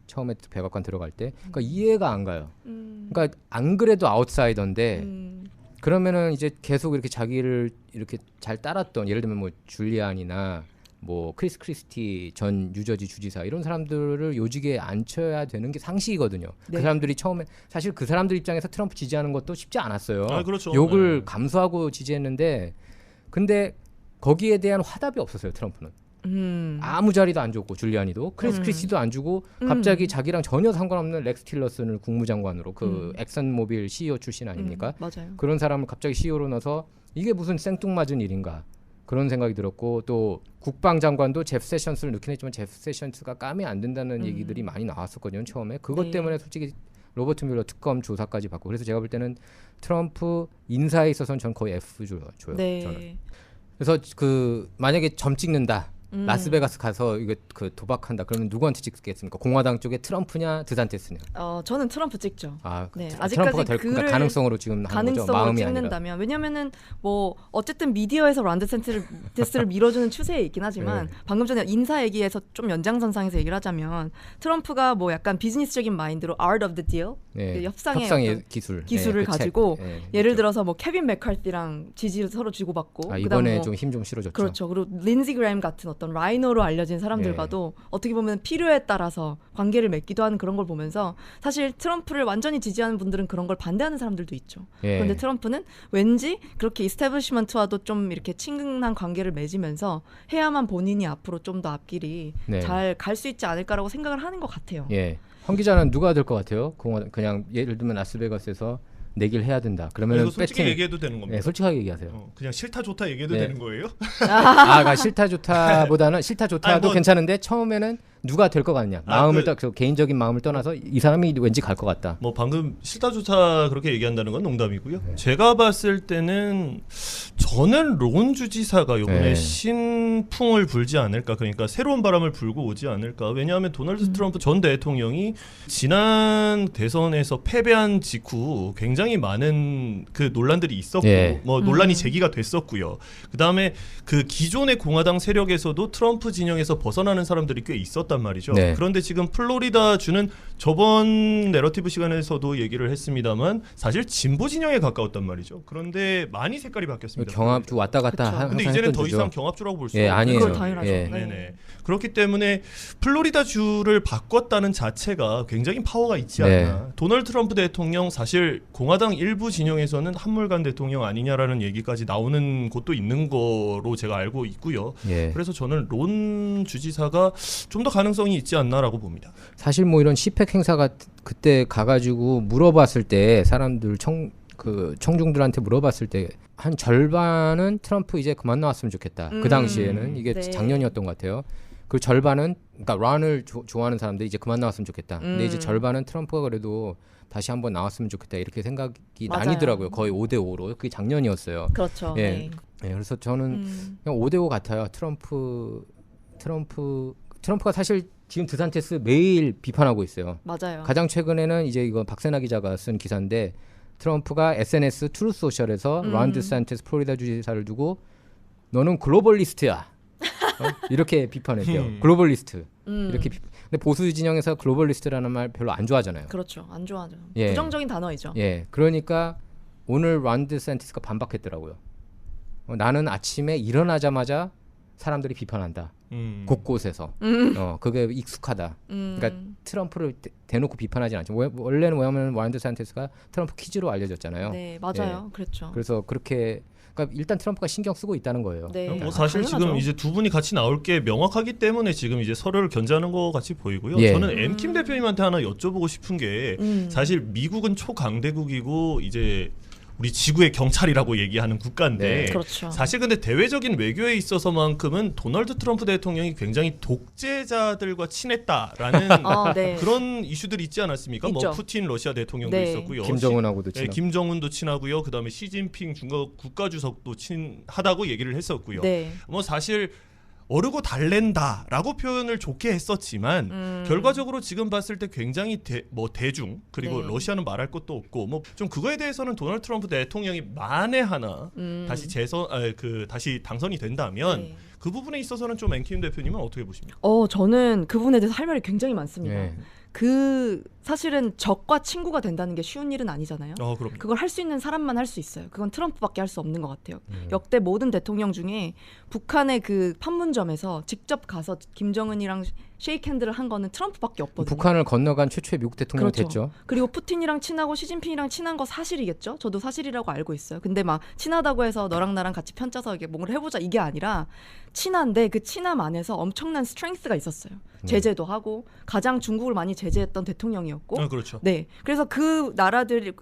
Speaker 1: 백악관 들어갈 때. 그러니까 이해가 안 가요. 그러니까 안 그래도 아웃사이더인데 그러면은 이제 계속 이렇게 자기를 이렇게 잘 따랐던 예를 들면 뭐 줄리안이나 뭐 크리스 크리스티 전 뉴저지 주지사 이런 사람들을 요직에 앉혀야 되는 게 상식이거든요.
Speaker 2: 네.
Speaker 1: 그 사람들이 처음에 사실 그 사람들 입장에서 트럼프 지지하는 것도 쉽지 않았어요.
Speaker 3: 아, 그렇죠.
Speaker 1: 욕을
Speaker 3: 네.
Speaker 1: 감수하고 지지했는데 근데 거기에 대한 화답이 없었어요. 트럼프는. 아무 자리도 안 줬고 줄리안이도 크리스 크리스티도 안 주고 갑자기 자기랑 전혀 상관없는 렉스 틸러슨을 국무장관으로 그 엑슨모빌 CEO 출신 아닙니까?
Speaker 2: 맞아요.
Speaker 1: 그런 사람을 갑자기 CEO로 넣어서 이게 무슨 생뚱맞은 일인가 그런 생각이 들었고 또 국방장관도 제프 세션스를 넣긴 했지만 제프 세션스가 까면 안 된다는 얘기들이 많이 나왔었거든요. 처음에 그것
Speaker 2: 네.
Speaker 1: 때문에 솔직히 로버트 뮬러 특검 조사까지 받고 그래서 제가 볼 때는 트럼프 인사에 있어서는 전 거의 F 줘요.
Speaker 2: 네.
Speaker 1: 저는. 그래서 그 만약에 점 찍는다. 라스베가스 가서 이거 그 도박한다. 그러면 누구한테 찍겠습니까? 공화당 쪽에 트럼프냐, 드산테스냐?
Speaker 2: 저는 트럼프 찍죠.
Speaker 1: 아,
Speaker 2: 네,
Speaker 1: 트럼프가 될
Speaker 2: 그를
Speaker 1: 가능성으로 지금 하는 거죠.
Speaker 2: 가능성으로
Speaker 1: 마음이 아니라.
Speaker 2: 찍는다면 왜냐면은 뭐 어쨌든 미디어에서 란드 센트를 밀어주는 추세에 있긴 하지만
Speaker 1: 네.
Speaker 2: 방금 전에 인사 얘기에서 좀 연장선상에서 얘기를 하자면 트럼프가 뭐 약간 비즈니스적인 마인드로 art of the deal
Speaker 1: 네.
Speaker 2: 그 협상의 어떤
Speaker 1: 기술을
Speaker 2: 기술을
Speaker 1: 그 책.
Speaker 2: 가지고
Speaker 1: 네,
Speaker 2: 예를
Speaker 1: 그렇죠.
Speaker 2: 들어서 뭐 케빈 맥카티랑 지지를 서로 주고받고
Speaker 1: 아,
Speaker 2: 그다음
Speaker 1: 이번에
Speaker 2: 뭐
Speaker 1: 좀 힘 좀 실어줬죠.
Speaker 2: 그렇죠. 그리고 린지 그램 같은 어떤 라이너로 알려진 사람들과도 어떻게 보면 필요에 따라서 관계를 맺기도 하는 그런 걸 보면서 사실 트럼프를 완전히 지지하는 분들은 그런 걸 반대하는 사람들도 있죠.
Speaker 1: 예.
Speaker 2: 그런데 트럼프는 왠지 그렇게 이스태블리시먼트와도 좀 이렇게 친근한 관계를 맺으면서 해야만 본인이 앞으로 좀 더 앞길이
Speaker 1: 네.
Speaker 2: 잘 갈 수 있지 않을까라고 생각을 하는 것 같아요.
Speaker 1: 예. 황 기자는 누가 될 것 같아요? 그냥 예를 들면 라스베가스에서 내기를 해야 된다. 그러면
Speaker 3: 이거 솔직히 얘기해도 되는 겁니다.
Speaker 1: 네, 솔직하게 얘기하세요.
Speaker 3: 그냥 싫다 좋다 얘기해도
Speaker 1: 네.
Speaker 3: 되는 거예요?
Speaker 1: 그러니까 싫다 좋다보다는 싫다 좋다도
Speaker 3: 아니, 뭐-
Speaker 1: 괜찮은데 처음에는 누가 될 것 같냐. 마음을
Speaker 3: 그-
Speaker 1: 딱 개인적인 마음을 떠나서 이 사람이 왠지 갈 것 같다.
Speaker 3: 뭐 방금 싫다 좋다 그렇게 얘기한다는 건 농담이고요. 제가 봤을 때는 저는 론 주지사가 이번에
Speaker 1: 네.
Speaker 3: 신풍을 불지 않을까. 그러니까 새로운 바람을 불고 오지 않을까. 왜냐하면 도널드 트럼프 전 대통령이 지난 대선에서 패배한 직후 굉장히 많은 그 논란들이 있었고
Speaker 1: 예.
Speaker 3: 뭐 논란이 제기가 됐었고요. 그다음에 그 기존의 공화당 세력에서도 트럼프 진영에서 벗어나는 사람들이 꽤 있었단 말이죠.
Speaker 1: 네.
Speaker 3: 그런데 지금 플로리다 주는 저번 내러티브 시간에서도 얘기를 했습니다만 사실 진보 진영에 가까웠단 말이죠. 그런데 많이 색깔이 바뀌었습니다.
Speaker 1: 경합주 왔다 갔다
Speaker 2: 그쵸.
Speaker 1: 항상
Speaker 3: 근데 이제는
Speaker 1: 했던
Speaker 3: 더
Speaker 1: 주죠.
Speaker 3: 이상 경합주라고 볼 수
Speaker 1: 예,
Speaker 3: 없는
Speaker 1: 아니에요.
Speaker 2: 그건 당연하죠.
Speaker 1: 예.
Speaker 3: 네네. 그렇기 때문에 플로리다 주를 바꿨다는 자체가 굉장히 파워가 있지
Speaker 1: 네.
Speaker 3: 않나. 도널드 트럼프 대통령 사실 공화당 일부 진영에서는 한물간 대통령 아니냐라는 얘기까지 나오는 곳도 있는 거로 제가 알고 있고요.
Speaker 1: 예.
Speaker 3: 그래서 저는 론 주지사가 좀 더 가능성이 있지 않나라고 봅니다.
Speaker 1: 사실 뭐 이런 시팩 행사가 그때 가가지고 물어봤을 때 사람들 청중들한테 물어봤을 때 한 절반은 트럼프 이제 그만 나왔으면 좋겠다. 그 당시에는 이게
Speaker 2: 네.
Speaker 1: 작년이었던 것 같아요. 그 절반은 그러니까 런을 좋아하는 사람들이 이제 그만 나왔으면 좋겠다. 근데 이제 절반은 트럼프가 그래도 다시 한번 나왔으면 좋겠다 이렇게 생각이
Speaker 2: 맞아요.
Speaker 1: 나뉘더라고요. 거의 5대5로 그게 작년이었어요.
Speaker 2: 그렇죠.
Speaker 1: 예.
Speaker 2: 네.
Speaker 1: 네, 그래서 저는 그냥 5대5 같아요. 트럼프가 사실 지금 드산테스 매일 비판하고 있어요.
Speaker 2: 맞아요.
Speaker 1: 가장 최근에는 이제 이거 박세나 기자가 쓴 기사인데 트럼프가 SNS 트루스 소셜에서 론 드산테스 플로리다 주지사를 두고 너는 글로벌리스트야. 이렇게 비판했대요. 글로벌리스트. 이렇게 근데 보수 진영에서 글로벌리스트라는 말 별로 안 좋아하잖아요.
Speaker 2: 그렇죠. 안 좋아하죠.
Speaker 1: 예.
Speaker 2: 부정적인 단어이죠.
Speaker 1: 예. 그러니까 오늘 론 드산테스가 반박했더라고요. 나는 아침에 일어나자마자 사람들이 비판한다. 곳곳에서. 그게 익숙하다. 그러니까 트럼프를 대놓고 비판하진 않죠. 원래는 뭐냐면 론 드산테스가 트럼프 퀴즈로 알려졌잖아요.
Speaker 2: 네, 맞아요. 그렇죠.
Speaker 1: 그래서 그렇게 그러니까 일단 트럼프가 신경 쓰고 있다는 거예요.
Speaker 2: 네.
Speaker 3: 뭐
Speaker 2: 아,
Speaker 3: 사실
Speaker 2: 당연하죠.
Speaker 3: 지금 이제 두 분이 같이 나올 게 명확하기 때문에 지금 이제 서로를 견제하는 것 같이 보이고요.
Speaker 1: 예.
Speaker 3: 저는 엠킴 대표님한테 하나 여쭤보고 싶은 게
Speaker 2: 음.
Speaker 3: 사실 미국은 초강대국이고 이제 우리 지구의 경찰이라고 얘기하는 국가인데
Speaker 1: 네.
Speaker 2: 그렇죠.
Speaker 3: 사실 근데 대외적인 외교에 있어서만큼은 도널드 트럼프 대통령이 굉장히 독재자들과 친했다라는
Speaker 2: 네.
Speaker 3: 그런 이슈들이 있지 않았습니까? 뭐
Speaker 2: 있죠.
Speaker 3: 푸틴 러시아 대통령도
Speaker 2: 네.
Speaker 3: 있었고요.
Speaker 1: 김정은하고도
Speaker 3: 네,
Speaker 1: 친하고.
Speaker 3: 김정은도 친하고요. 그다음에 시진핑 중국 국가주석도 친하다고 얘기를 했었고요.
Speaker 2: 네.
Speaker 3: 뭐 사실 어르고 달랜다라고 표현을 좋게 했었지만 결과적으로 지금 봤을 때 굉장히 대중 그리고
Speaker 2: 네.
Speaker 3: 러시아는 말할 것도 없고 뭐 좀 그거에 대해서는 도널드 트럼프 대통령이 만에 하나 다시 다시 당선이 된다면
Speaker 2: 네.
Speaker 3: 그 부분에 있어서는 좀 앵킴 대표님은 어떻게 보십니까?
Speaker 2: 저는 그분에 대해서 할 말이 굉장히 많습니다.
Speaker 1: 네.
Speaker 2: 사실은 적과 친구가 된다는 게 쉬운 일은 아니잖아요.
Speaker 3: 그럼
Speaker 2: 그걸 할 수 있는 사람만 할 수 있어요. 그건 트럼프밖에 할 수 없는 것 같아요. 역대 모든 대통령 중에 북한의 그 판문점에서 직접 가서 김정은이랑 쉐이크 핸드를 한 거는 트럼프밖에 없거든요.
Speaker 1: 북한을 건너간 최초의 미국 대통령이
Speaker 2: 그렇죠.
Speaker 1: 됐죠.
Speaker 2: 그리고 푸틴이랑 친하고 시진핑이랑 친한 거 사실이겠죠. 저도 사실이라고 알고 있어요. 근데 막 친하다고 해서 너랑 나랑 같이 편짜서 이게 뭔가를 해보자 이게 아니라 친한데 그 친함 안에서 엄청난 스트렝스가 있었어요. 제재도 하고 가장 중국을 많이 제재했던 대통령이었고.
Speaker 3: 그렇죠.
Speaker 2: 네, 그래서 그 나라들의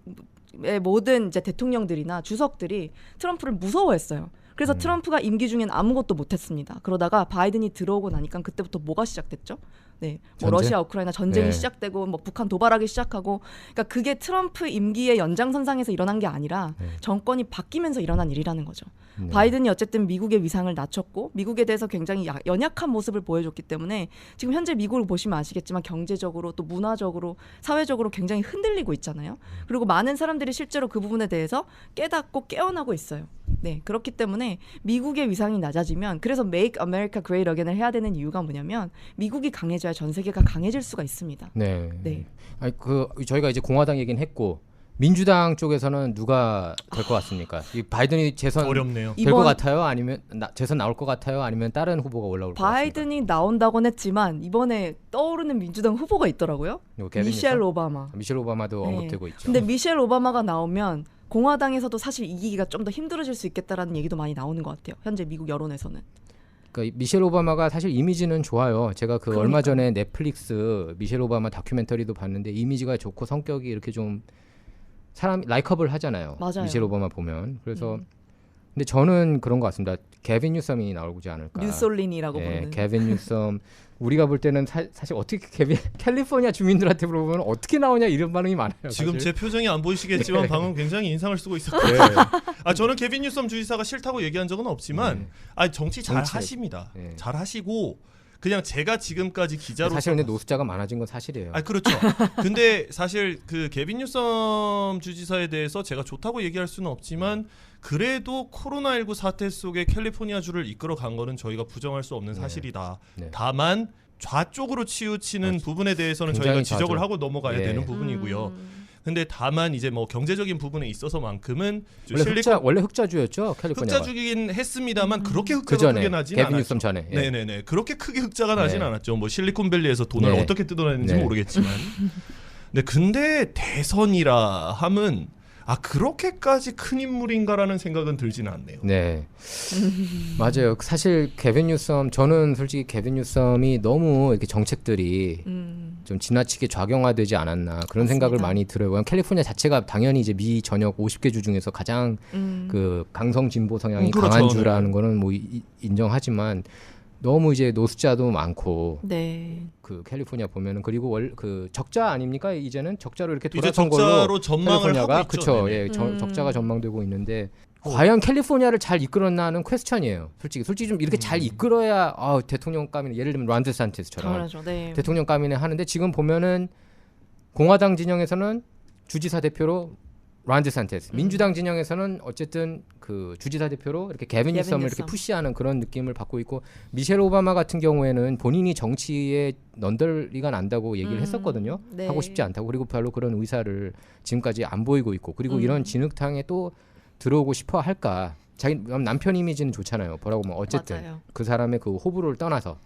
Speaker 2: 모든 이제 대통령들이나 주석들이 트럼프를 무서워했어요. 그래서 트럼프가 임기 중엔 아무것도 못했습니다. 그러다가 바이든이 들어오고 나니까 그때부터 뭐가 시작됐죠? 네, 뭐
Speaker 1: 전쟁?
Speaker 2: 러시아 우크라이나 전쟁이
Speaker 1: 네.
Speaker 2: 시작되고 뭐 북한 도발하기 시작하고, 그러니까 그게 트럼프 임기의 연장선상에서 일어난 게 아니라 정권이 바뀌면서 일어난 일이라는 거죠.
Speaker 1: 네.
Speaker 2: 바이든이 어쨌든 미국의 위상을 낮췄고 미국에 대해서 굉장히 연약한 모습을 보여줬기 때문에 지금 현재 미국을 보시면 아시겠지만 경제적으로 또 문화적으로 사회적으로 굉장히 흔들리고 있잖아요. 그리고 많은 사람들이 실제로 그 부분에 대해서 깨닫고 깨어나고 있어요. 네, 그렇기 때문에 미국의 위상이 낮아지면, 그래서 Make America Great Again을 해야 되는 이유가 뭐냐면 미국이 강해져야 전 세계가 강해질 수가 있습니다.
Speaker 1: 네.
Speaker 2: 네.
Speaker 1: 아니 저희가 이제 공화당 얘기는 했고 민주당 쪽에서는 누가 될 것 같습니까? 이 바이든이 재선
Speaker 3: 어렵네요.
Speaker 1: 될 것 같아요? 아니면 재선 나올 것 같아요? 아니면 다른 후보가 올라올 것 같습니까?
Speaker 2: 바이든이 나온다곤 했지만 이번에 떠오르는 민주당 후보가 있더라고요.
Speaker 1: 누구, 케빈
Speaker 2: 미셸
Speaker 1: 뉴섬?
Speaker 2: 오바마.
Speaker 1: 미셸 오바마도
Speaker 2: 네.
Speaker 1: 언급되고 있죠.
Speaker 2: 근데 미셸 오바마가 나오면 공화당에서도 사실 이기기가 좀 더 힘들어질 수 있겠다라는 얘기도 많이 나오는 것 같아요. 현재 미국 여론에서는.
Speaker 1: 그러니까 미셸 오바마가 사실 이미지는 좋아요. 제가
Speaker 2: 그러니까요.
Speaker 1: 얼마 전에 넷플릭스 미셸 오바마 다큐멘터리도 봤는데 이미지가 좋고 성격이 이렇게 좀 사람 라이커블 하잖아요.
Speaker 2: 맞아요.
Speaker 1: 미셸 오바마 보면. 그래서 근데 저는 그런 것 같습니다. 게빈 뉴섬이 나오지 않을까.
Speaker 2: 뉴솔린이라고 부르는.
Speaker 1: 게빈 뉴섬. 우리가 볼 때는 사실 어떻게 캘리포니아 주민들한테 물어보면 어떻게 나오냐 이런 반응이 많아요.
Speaker 3: 지금
Speaker 1: 사실.
Speaker 3: 제 표정이 안 보이시겠지만 방금 굉장히 인상을 쓰고 있었고
Speaker 1: 네.
Speaker 3: 저는 케빈 뉴섬 주지사가 싫다고 얘기한 적은 없지만 정치 잘
Speaker 1: 정치.
Speaker 3: 하십니다.
Speaker 1: 네.
Speaker 3: 잘 하시고 그냥 제가 지금까지 기자로
Speaker 1: 사실 근데 노숙자가 많아진 건 사실이에요.
Speaker 3: 그렇죠. 근데 사실 그 게빈 뉴섬 주지사에 대해서 제가 좋다고 얘기할 수는 없지만 그래도 코로나19 사태 속에 캘리포니아주를 이끌어 간 거는 저희가 부정할 수 없는 사실이다.
Speaker 1: 네.
Speaker 3: 다만 좌쪽으로 치우치는 부분에 대해서는 저희가
Speaker 1: 굉장히
Speaker 3: 지적을
Speaker 1: 좌죠.
Speaker 3: 하고 넘어가야
Speaker 1: 예.
Speaker 3: 되는 부분이고요. 근데 다만 이제 뭐 경제적인 부분에 있어서만큼은
Speaker 1: 원래 흑자주였죠 캘리포니아가.
Speaker 3: 흑자주긴 했습니다만 그렇게
Speaker 1: 그
Speaker 3: 흑자가
Speaker 1: 전에
Speaker 3: 크게 나진
Speaker 1: 게빈
Speaker 3: 않았죠.
Speaker 1: 뉴섬 전에. 예.
Speaker 3: 네네네. 그렇게 크게 흑자가 나진
Speaker 1: 네.
Speaker 3: 않았죠. 뭐 실리콘밸리에서 돈을
Speaker 1: 네.
Speaker 3: 어떻게 뜯어내는지
Speaker 1: 네.
Speaker 3: 모르겠지만. 네, 근데 대선이라 함은 그렇게까지 큰 인물인가라는 생각은 들지는 않네요.
Speaker 1: 네, 맞아요. 사실 게빈 뉴섬, 저는 솔직히 게빈 뉴섬이 너무 이렇게 정책들이 좀 지나치게 좌경화되지 않았나 그런 생각을 많이 들어요. 캘리포니아 자체가 당연히 이제 미 전역 50개 주 중에서 가장 그 강성 진보 성향이
Speaker 3: 그렇죠.
Speaker 1: 강한 주라는 거는 뭐 인정하지만 너무 이제 노숙자도 많고
Speaker 2: 네.
Speaker 1: 그 캘리포니아 보면은 그리고 그 적자 아닙니까? 이제는 적자로 이렇게
Speaker 3: 이제
Speaker 1: 돌아선
Speaker 3: 적자로
Speaker 1: 걸로
Speaker 3: 전망을
Speaker 1: 캘리포니아가
Speaker 3: 하고 있죠.
Speaker 1: 그쵸?
Speaker 3: 네네.
Speaker 1: 예, 적자가 전망되고 있는데 과연 캘리포니아를 잘 이끌었나는 퀘스천이에요. 솔직히 좀 이렇게 잘 이끌어야 대통령감이나 예를 들면 란드 산티스처럼
Speaker 2: 당연하죠. 네.
Speaker 1: 대통령감이네 하는데 지금 보면은 공화당 진영에서는 주지사 대표로 란드 산티스, 민주당 진영에서는 어쨌든 그 주지사 대표로 이렇게 게빈 뉴섬을 이렇게 푸시하는 그런 느낌을 받고 있고 미셸 오바마 같은 경우에는 본인이 정치에 넌덜리가 난다고 얘기를 했었거든요.
Speaker 2: 네.
Speaker 1: 하고 싶지 않다고. 그리고 별로 그런 의사를 지금까지 안 보이고 있고 그리고 이런 진흙탕에 또 들어오고 싶어 할까? 자기 남편 이미지는 좋잖아요. 뭐라고 하면 어쨌든
Speaker 2: 맞아요.
Speaker 1: 그 사람의 그 호불호를 떠나서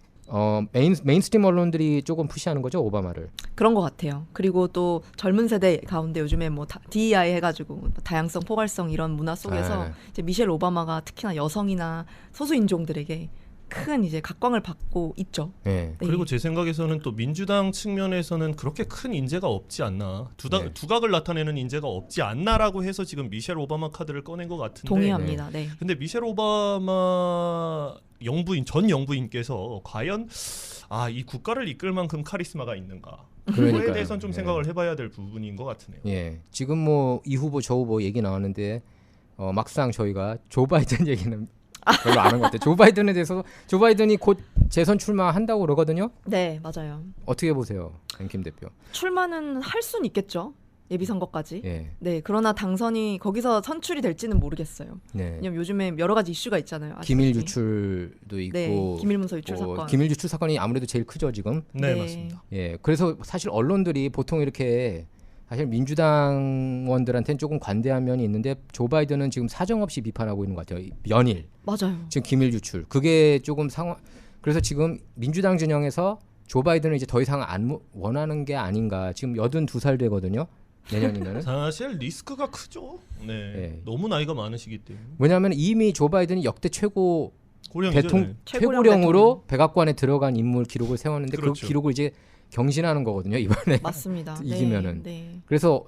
Speaker 1: 메인스트림 언론들이 조금 푸시하는 거죠 오바마를.
Speaker 2: 그런 것 같아요. 그리고 또 젊은 세대 가운데 요즘에 뭐 DEI 해가지고 다양성, 포괄성 이런 문화 속에서 이제 미셸 오바마가 특히나 여성이나 소수 인종들에게 큰 이제 각광을 받고 있죠.
Speaker 1: 네.
Speaker 2: 네.
Speaker 3: 그리고 제 생각에서는 또 민주당 측면에서는 그렇게 큰 인재가 없지 않나,
Speaker 1: 네.
Speaker 3: 두각을 나타내는 인재가 없지 않나라고 해서 지금 미셸 오바마 카드를 꺼낸 것 같은데.
Speaker 2: 동의합니다. 네.
Speaker 3: 근데 미셸 오바마 전 영부인께서 과연 이 국가를 이끌 만큼 카리스마가 있는가? 그거에
Speaker 1: 그러니까요.
Speaker 3: 대해서는 좀
Speaker 1: 네.
Speaker 3: 생각을 해봐야 될 부분인 것 같으네요.
Speaker 1: 예. 지금 뭐 이 후보 저 후보 얘기 나왔는데 막상 저희가 조 바이든 얘기는 별로 안 한 것 같아요. 조 바이든에 대해서 조 바이든이 곧 재선 출마한다고 그러거든요.
Speaker 2: 네, 맞아요.
Speaker 1: 어떻게 보세요, 김 대표?
Speaker 2: 출마는 할 수는 있겠죠. 예비 선거까지.
Speaker 1: 예.
Speaker 2: 네, 그러나 당선이 거기서 선출이 될지는 모르겠어요.
Speaker 1: 네.
Speaker 2: 왜냐면 요즘에 여러 가지 이슈가 있잖아요.
Speaker 1: 기밀
Speaker 2: 아시다시피.
Speaker 1: 유출도 있고
Speaker 2: 네, 기밀 문서 유출 사건.
Speaker 1: 기밀 유출 사건이 아무래도 제일 크죠 지금.
Speaker 3: 네,
Speaker 2: 네.
Speaker 3: 맞습니다.
Speaker 1: 예. 그래서 사실 언론들이 보통 이렇게 사실 민주당원들한테는 조금 관대한 면이 있는데 조 바이든은 지금 사정없이 비판하고 있는 것 같아요. 연일
Speaker 2: 맞아요.
Speaker 1: 지금 기밀 유출 그게 조금 상황. 그래서 지금 민주당 진영에서 조 바이든을 이제 더 이상 안 원하는 게 아닌가. 지금 82살 되거든요. 내년이면은.
Speaker 3: 사실 리스크가 크죠. 네,
Speaker 1: 네.
Speaker 3: 너무 나이가 많으시기 때문에.
Speaker 1: 왜냐하면 이미 조 바이든이 역대 최고
Speaker 3: 고령이죠. 네.
Speaker 2: 최고령
Speaker 1: 최고령으로 백악관에 들어간 인물 기록을 세웠는데
Speaker 3: 그렇죠.
Speaker 1: 그 기록을 이제 경신하는 거거든요 이번에.
Speaker 2: 맞습니다.
Speaker 1: 이기면은.
Speaker 2: 네.
Speaker 1: 그래서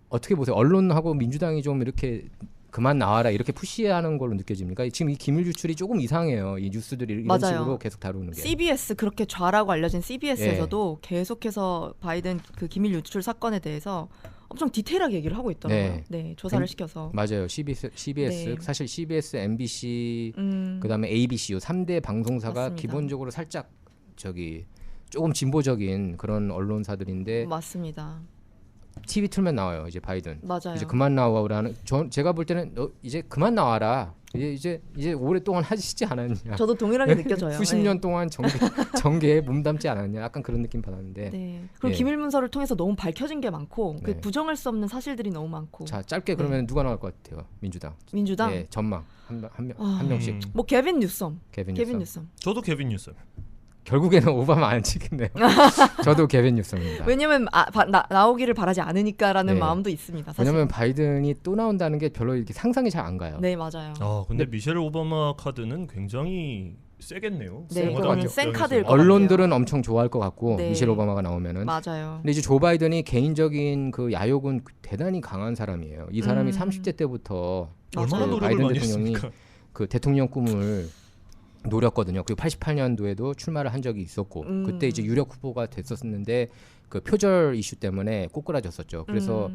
Speaker 1: 어떻게 보세요? 언론하고 민주당이 좀 이렇게 그만 나와라 이렇게 푸시하는 걸로 느껴집니까? 지금 이 기밀 유출이 조금 이상해요. 이 뉴스들이 이런
Speaker 2: 맞아요.
Speaker 1: 식으로 계속 다루는 게.
Speaker 2: CBS 그렇게 좌라고 알려진 CBS에서도 계속해서 바이든 그 기밀 유출 사건에 대해서 엄청 디테일하게 얘기를 하고 있더라고요.
Speaker 1: 네.
Speaker 2: 네, 조사를 시켜서.
Speaker 1: 맞아요. CBS
Speaker 2: 네.
Speaker 1: 사실 CBS, MBC
Speaker 2: 음,
Speaker 1: 그다음에 ABC 요 3대 방송사가
Speaker 2: 맞습니다.
Speaker 1: 기본적으로 살짝 조금 진보적인 그런 언론사들인데
Speaker 2: 맞습니다.
Speaker 1: TV 틀면 나와요. 이제 바이든.
Speaker 2: 맞아요.
Speaker 1: 이제 그만 나와라는 제가 볼 때는 이제 그만 나와라. 이제 오랫동안 하시지 않았냐.
Speaker 2: 저도 동일하게 느껴져요.
Speaker 1: 수십 년 동안 정계에 몸담지 않았냐. 약간 그런 느낌 받았는데.
Speaker 2: 네. 그리고
Speaker 1: 예.
Speaker 2: 기밀 문서를 통해서 너무 밝혀진 게 많고 그
Speaker 1: 네.
Speaker 2: 부정할 수 없는 사실들이 너무 많고.
Speaker 1: 자, 짧게 그러면 누가 나올 것 같아요? 민주당. 예, 전망 한 명씩.
Speaker 3: 음.
Speaker 2: 뭐 케빈 뉴섬.
Speaker 1: 케빈
Speaker 2: 케빈
Speaker 1: 뉴섬.
Speaker 2: 뉴섬.
Speaker 3: 저도 케빈 뉴섬.
Speaker 1: 결국에는 오바마 안 찍겠네요. 저도 케빈 뉴섬입니다.
Speaker 2: 왜냐면 나오기를 바라지 않으니까라는
Speaker 1: 네.
Speaker 2: 마음도 있습니다. 사실.
Speaker 1: 왜냐면 바이든이 또 나온다는 게 별로 이렇게 상상이 잘 안 가요.
Speaker 2: 네, 맞아요.
Speaker 3: 근데 미셸 오바마 카드는 굉장히 세겠네요.
Speaker 2: 네,
Speaker 1: 센
Speaker 2: 그거는
Speaker 1: 것
Speaker 2: 센
Speaker 3: 입장에서.
Speaker 2: 카드일 것
Speaker 1: 언론들은 엄청 좋아할 것 같고
Speaker 2: 네.
Speaker 1: 미셸 오바마가 나오면은.
Speaker 2: 맞아요.
Speaker 1: 근데 이제 조 바이든이 개인적인 그 야욕은 대단히 강한 사람이에요. 이 사람이
Speaker 2: 음.
Speaker 1: 30대 때부터
Speaker 3: 얼마나
Speaker 2: 맞아요.
Speaker 3: 노력을
Speaker 1: 바이든
Speaker 3: 많이
Speaker 1: 대통령이
Speaker 3: 했습니까?
Speaker 1: 그 대통령 꿈을 노렸거든요. 그리고 88년도에도 출마를 한 적이 있었고 그때 이제 유력 후보가 됐었는데 그 표절 이슈 때문에 꼬꾸라졌었죠. 그래서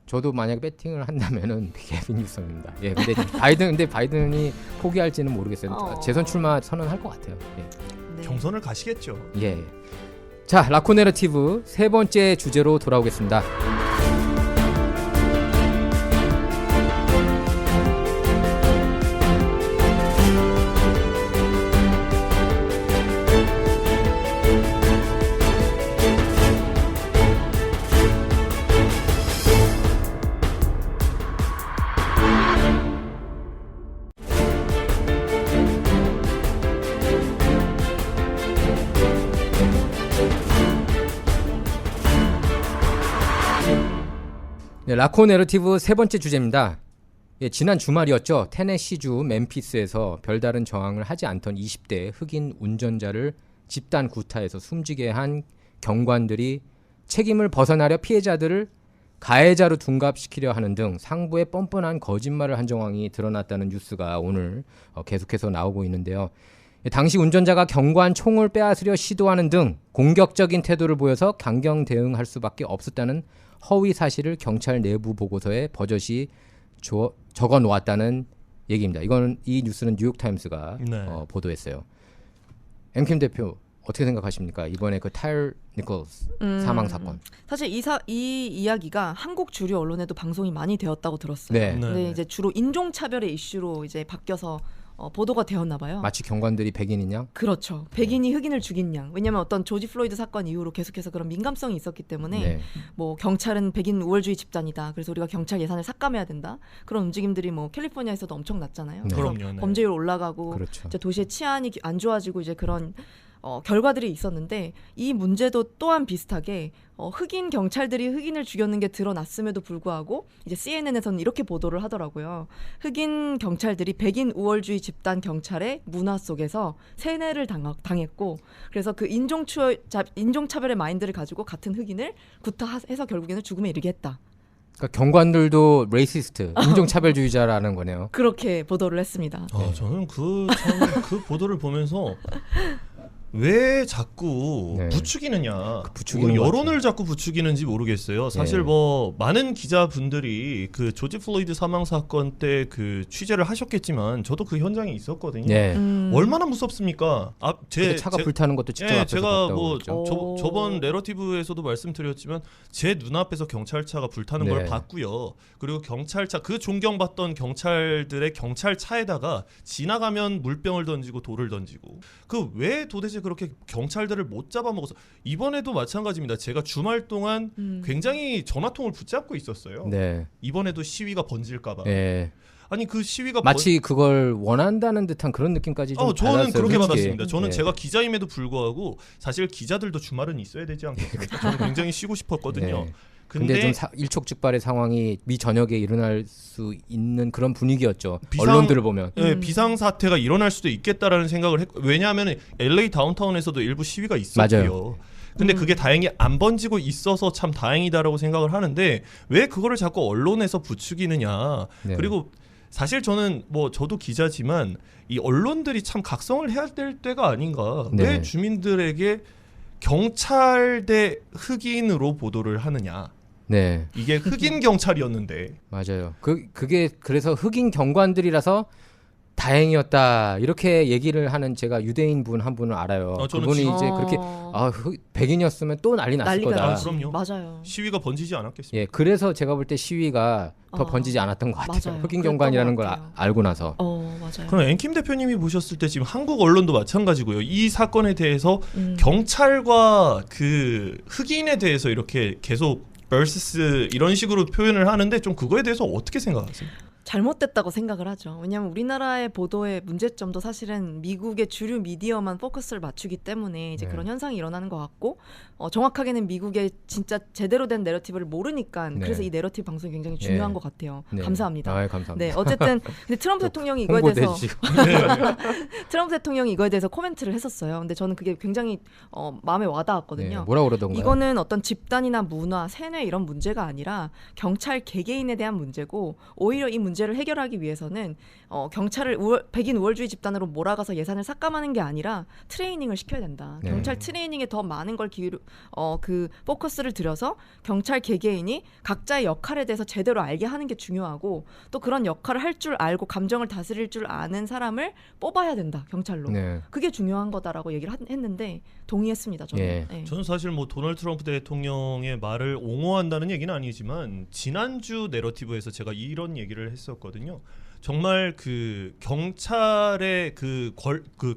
Speaker 1: 저도 만약에 배팅을 한다면은 케빈 뉴섬입니다. 예, 근데 바이든이 포기할지는 모르겠어요. 재선 출마 선언할 것 같아요.
Speaker 2: 네.
Speaker 3: 경선을 가시겠죠.
Speaker 1: 예. 자, 라코 내러티브 세 번째 주제로 돌아오겠습니다. 네, 라코 내러티브 세 번째 주제입니다. 예, 지난 주말이었죠. 테네시주 멤피스에서 별다른 저항을 하지 않던 20대 흑인 운전자를 집단 구타해서 숨지게 한 경관들이 책임을 벗어나려 피해자들을 가해자로 둔갑시키려 하는 등 상부에 뻔뻔한 거짓말을 한 정황이 드러났다는 뉴스가 오늘 계속해서 나오고 있는데요. 당시 운전자가 경관 총을 빼앗으려 시도하는 등 공격적인 태도를 보여서 강경 대응할 수밖에 없었다는 허위 사실을 경찰 내부 보고서에 버젓이 적어 놓았다는 얘기입니다. 이 뉴스는 뉴욕타임스가
Speaker 3: 네.
Speaker 1: 보도했어요. 엠킴 대표 어떻게 생각하십니까? 이번에 그 타일 니콜스 사망 사건.
Speaker 2: 사실 이 이야기가 한국 주류 언론에도 방송이 많이 되었다고 들었어요.
Speaker 1: 네.
Speaker 2: 근데 이제 주로 인종차별의 이슈로 이제 바뀌어서 보도가 되었나 봐요.
Speaker 1: 마치 경관들이 백인이냐?
Speaker 2: 그렇죠. 백인이 흑인을 죽인 양. 왜냐하면 어떤 조지 플로이드 사건 이후로 계속해서 그런 민감성이 있었기 때문에
Speaker 1: 네.
Speaker 2: 뭐 경찰은 백인 우월주의 집단이다. 그래서 우리가 경찰 예산을 삭감해야 된다. 그런 움직임들이 뭐 캘리포니아에서도 엄청 났잖아요.
Speaker 1: 네.
Speaker 2: 그래서
Speaker 3: 그럼요. 네.
Speaker 2: 범죄율 올라가고
Speaker 1: 그렇죠.
Speaker 2: 이제 도시의 치안이 안 좋아지고 이제 그런 결과들이 있었는데 이 문제도 또한 비슷하게 흑인 경찰들이 흑인을 죽였는 게 드러났음에도 불구하고 이제 CNN에서는 이렇게 보도를 하더라고요. 흑인 경찰들이 백인 우월주의 집단 경찰의 문화 속에서 세뇌를 당했고 그래서 그 인종차별의 마인드를 가지고 같은 흑인을 구타해서 결국에는 죽음에 이르게 했다.
Speaker 1: 그러니까 경관들도 레이시스트, 인종차별주의자라는 거네요.
Speaker 2: 그렇게 보도를 했습니다.
Speaker 3: 저는 그 보도를 보면서 왜 자꾸
Speaker 1: 네.
Speaker 3: 부추기느냐,
Speaker 1: 부추기는
Speaker 3: 뭐
Speaker 1: 것
Speaker 3: 여론을 자꾸 부추기는지 모르겠어요. 사실
Speaker 1: 네.
Speaker 3: 뭐 많은 기자분들이 그 조지 플로이드 사망 사건 때 그 취재를 하셨겠지만 저도 그 현장에 있었거든요.
Speaker 1: 네.
Speaker 3: 얼마나 무섭습니까?
Speaker 1: 근데 차가 불타는 것도 직접 앞에서
Speaker 3: 제가
Speaker 1: 봤다고
Speaker 3: 뭐
Speaker 1: 그랬죠.
Speaker 3: 저번 내러티브에서도 말씀드렸지만 제 눈앞에서 경찰차가 불타는
Speaker 1: 네.
Speaker 3: 걸 봤고요. 그리고 경찰차 그 존경받던 경찰들의 경찰차에다가 지나가면 물병을 던지고 돌을 던지고 그 왜 도대체 그렇게 경찰들을 못 잡아먹어서 이번에도 마찬가지입니다. 제가 주말 동안 굉장히 전화통을 붙잡고 있었어요.
Speaker 1: 네.
Speaker 3: 이번에도 시위가 번질까봐.
Speaker 1: 네.
Speaker 3: 아니 그 시위가
Speaker 1: 마치 그걸 원한다는 듯한 그런 느낌까지 좀
Speaker 3: 저는
Speaker 1: 받았어요,
Speaker 3: 그렇게
Speaker 1: 솔직히.
Speaker 3: 받았습니다. 저는
Speaker 1: 네.
Speaker 3: 제가 기자임에도 불구하고 사실 기자들도 주말은 있어야 되지 않겠습니까? 저는 굉장히 쉬고 싶었거든요.
Speaker 1: 네. 근데 좀 일촉즉발의 상황이 미 전역에 일어날 수 있는 그런 분위기였죠. 언론들을 보면.
Speaker 3: 네, 비상 사태가 일어날 수도 있겠다라는 생각을 했고 왜냐하면 LA 다운타운에서도 일부 시위가 있었고요.
Speaker 1: 맞아요.
Speaker 3: 근데 그게 다행히 안 번지고 있어서 참 다행이다라고 생각을 하는데 왜 그거를 자꾸 언론에서 부추기느냐.
Speaker 1: 네.
Speaker 3: 그리고 사실 저는 뭐 저도 기자지만 이 언론들이 참 각성을 해야 될 때가 아닌가.
Speaker 1: 네.
Speaker 3: 왜 주민들에게 경찰 대 흑인으로 보도를 하느냐.
Speaker 1: 네.
Speaker 3: 이게 흑인 경찰이었는데.
Speaker 1: 맞아요. 그게 그래서 흑인 경관들이라서 다행이었다 이렇게 얘기를 하는 제가 유대인 분 한 분을 알아요.
Speaker 3: 저는
Speaker 1: 그분이
Speaker 3: 진-
Speaker 1: 이제 그렇게 백인이었으면 또 난리 났을
Speaker 2: 난리가
Speaker 1: 거다.
Speaker 2: 났지.
Speaker 3: 그럼요.
Speaker 2: 맞아요.
Speaker 3: 시위가 번지지 않았겠습니까?
Speaker 1: 예, 그래서 제가 볼 때 시위가 더 번지지 않았던 것 같아요.
Speaker 2: 맞아요.
Speaker 1: 흑인
Speaker 2: 그랬던
Speaker 1: 경관이라는
Speaker 2: 것
Speaker 1: 걸
Speaker 2: 같아요.
Speaker 1: 알고 나서.
Speaker 2: 맞아요.
Speaker 3: 그럼 앵킴 대표님이 보셨을 때 지금 한국 언론도 마찬가지고요. 이 사건에 대해서
Speaker 2: 음.
Speaker 3: 경찰과 그 흑인에 대해서 이렇게 계속 versus 이런 식으로 표현을 하는데 좀 그거에 대해서 어떻게 생각하세요?
Speaker 2: 잘못됐다고 생각을 하죠. 왜냐하면 우리나라의 보도의 문제점도 사실은 미국의 주류 미디어만 포커스를 맞추기 때문에 이제
Speaker 1: 네.
Speaker 2: 그런 현상이 일어나는 것 같고 정확하게는 미국의 진짜 제대로 된 내러티브를 모르니까
Speaker 1: 네.
Speaker 2: 그래서 이 내러티브 방송이 굉장히 중요한
Speaker 1: 네.
Speaker 2: 것 같아요.
Speaker 1: 네.
Speaker 2: 감사합니다.
Speaker 1: 감사합니다.
Speaker 2: 네, 어쨌든 근데 트럼프 대통령이 이거에 대해서
Speaker 1: 홍보대주시고.
Speaker 2: 트럼프 대통령이 이거에 대해서 코멘트를 했었어요. 근데 저는 그게 굉장히 마음에 와닿았거든요.
Speaker 1: 네, 뭐라 그러던가요?
Speaker 2: 이거는 어떤 집단이나 문화, 세뇌 이런 문제가 아니라 경찰 개개인에 대한 문제고 오히려 이 문제를 해결하기 위해서는 경찰을 백인 우월주의 집단으로 몰아가서 예산을 삭감하는 게 아니라 트레이닝을 시켜야 된다.
Speaker 1: 네.
Speaker 2: 경찰 트레이닝에 더 많은 걸 그 포커스를 들여서 경찰 개개인이 각자의 역할에 대해서 제대로 알게 하는 게 중요하고 또 그런 역할을 할 줄 알고 감정을 다스릴 줄 아는 사람을 뽑아야 된다. 경찰로.
Speaker 1: 네.
Speaker 2: 그게 중요한 거다라고 얘기를 했는데 동의했습니다. 저는.
Speaker 1: 예.
Speaker 2: 네.
Speaker 3: 저는 사실 뭐 도널드 트럼프 대통령의 말을 옹호한다는 얘기는 아니지만 지난주 내러티브에서 제가 이런 얘기를 했었거든요. 정말 그 경찰의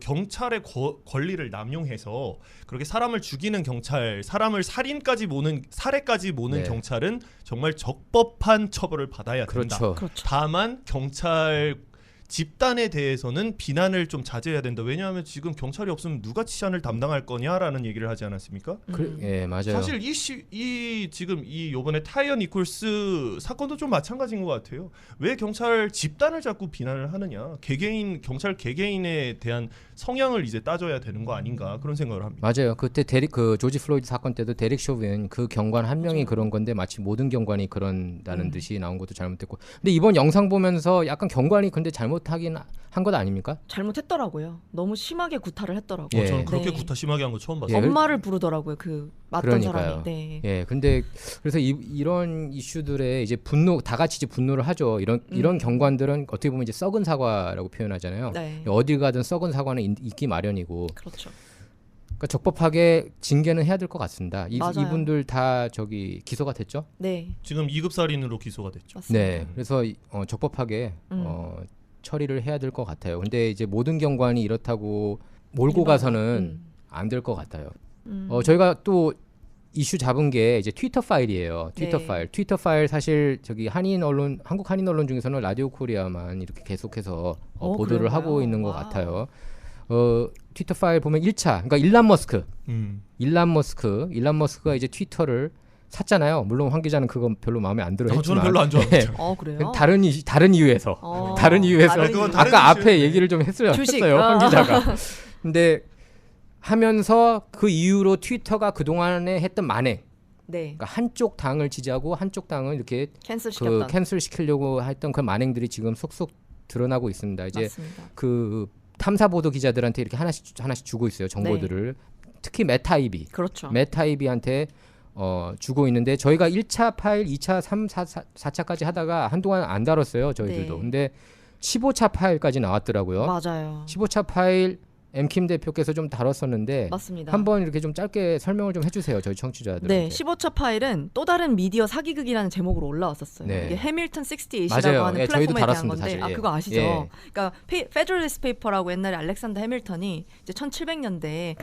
Speaker 3: 경찰의 권리를 남용해서 그렇게 사람을 죽이는 경찰, 사람을 살인까지 모는 살해까지 모는
Speaker 1: 네.
Speaker 3: 경찰은 정말 적법한 처벌을 받아야 된다.
Speaker 1: 그렇죠.
Speaker 2: 그렇죠.
Speaker 3: 다만 경찰 집단에 대해서는 비난을 좀 자제해야 된다. 왜냐하면 지금 경찰이 없으면 누가 치안을 담당할 거냐라는 얘기를 하지 않았습니까?
Speaker 1: 예, 맞아요.
Speaker 3: 사실 지금 요번에 타이어 니콜스 사건도 좀 마찬가지인 것 같아요. 왜 경찰 집단을 자꾸 비난을 하느냐? 경찰 개개인에 대한 성향을 이제 따져야 되는 거 아닌가 그런 생각을 합니다.
Speaker 1: 맞아요. 그때 조지 플로이드 사건 때도 데릭 쇼빈 그 경관 한 명이 그런 건데 마치 모든 경관이 그런다는 듯이 나온 것도 잘못됐고. 근데 이번 영상 보면서 약간 경관이 근데 잘못하긴 한 것 아닙니까?
Speaker 2: 잘못했더라고요. 너무 심하게 구타를 했더라고요.
Speaker 1: 예.
Speaker 3: 저는 그렇게
Speaker 2: 네.
Speaker 3: 구타 심하게 한 거 처음 봤어요.
Speaker 1: 예.
Speaker 2: 엄마를 부르더라고요. 그 맞던
Speaker 1: 그러니까요.
Speaker 2: 사람이. 네.
Speaker 1: 예, 근데 그래서 이런 이슈들에 이제 다 같이 이제 분노를 하죠. 이런 경관들은 어떻게 보면 이제 썩은 사과라고 표현하잖아요.
Speaker 2: 네.
Speaker 1: 어딜 가든 썩은 사과는 있기 마련이고.
Speaker 2: 그렇죠.
Speaker 1: 그러니까 적법하게 징계는 해야 될 것 같습니다.
Speaker 2: 맞아요.
Speaker 1: 이분들 다 기소가 됐죠?
Speaker 2: 네.
Speaker 3: 지금 2급 살인으로 기소가 됐죠.
Speaker 2: 맞습니다.
Speaker 1: 네. 그래서 적법하게 처리를 해야 될 것 같아요. 근데 이제 모든 경관이 이렇다고 몰고 가서는 안 될 것 같아요. 저희가 또 이슈 잡은 게 이제 트위터 파일이에요. 트위터
Speaker 2: 네.
Speaker 1: 파일. 트위터 파일 사실 한국 한인 언론 중에서는 라디오 코리아만 이렇게 계속해서 보도를
Speaker 2: 그런가요?
Speaker 1: 하고 있는 것
Speaker 2: 와우.
Speaker 1: 같아요. 트위터 파일 보면 1차, 그러니까 일란 머스크,
Speaker 3: 음.
Speaker 1: 일란 머스크가 이제 트위터를 샀잖아요. 물론 황 기자는 그거 별로 마음에 안 들어
Speaker 3: 저는
Speaker 1: 했지만
Speaker 3: 별로 안 좋아합니다.
Speaker 2: 그래요?
Speaker 1: 다른 이유에서 다른 이유에서
Speaker 3: 그건 다른
Speaker 1: 아까
Speaker 3: 이슈예요.
Speaker 1: 앞에 얘기를 좀
Speaker 2: 주식.
Speaker 1: 했어요 황 기자가. 근데 하면서 그 이후로 트위터가 그 동안에 했던 만행,
Speaker 2: 네.
Speaker 1: 그러니까 한쪽 당을 지지하고 한쪽 당을 이렇게
Speaker 2: 캔슬
Speaker 1: 그
Speaker 2: 시켰던.
Speaker 1: 캔슬 시키려고 했던 그 만행들이 지금 속속 드러나고 있습니다. 이제
Speaker 2: 맞습니다.
Speaker 1: 그 탐사 보도 기자들한테 이렇게 하나씩 주고 있어요 정보들을. 특히
Speaker 2: 그렇죠.
Speaker 1: 메타이비한테 주고 있는데 저희가 1차 파일, 2차, 3, 4차까지 하다가 한동안 안 다뤘어요 저희들도.
Speaker 2: 네.
Speaker 1: 근데 15차 파일까지 나왔더라고요.
Speaker 2: 맞아요.
Speaker 1: 15차 파일 엠킴 대표께서 좀 다뤘었는데
Speaker 2: 맞습니다.
Speaker 1: 한번 이렇게 좀 짧게 설명을 좀 해주세요 저희 청취자들한테.
Speaker 2: 네, 15차 파일은 또 다른 미디어 사기극이라는 제목으로 올라왔었어요.
Speaker 1: 네.
Speaker 2: 이게 해밀턴 68이라고
Speaker 1: 맞아요.
Speaker 2: 하는
Speaker 1: 예, 저희도
Speaker 2: 플랫폼에 대한
Speaker 1: 달았습니다,
Speaker 2: 건데,
Speaker 1: 사실. 예.
Speaker 2: 그거 아시죠?
Speaker 1: 예.
Speaker 2: 그러니까 페더럴리스트 페이퍼라고 옛날에 알렉산더 해밀턴이 이제 1700년대에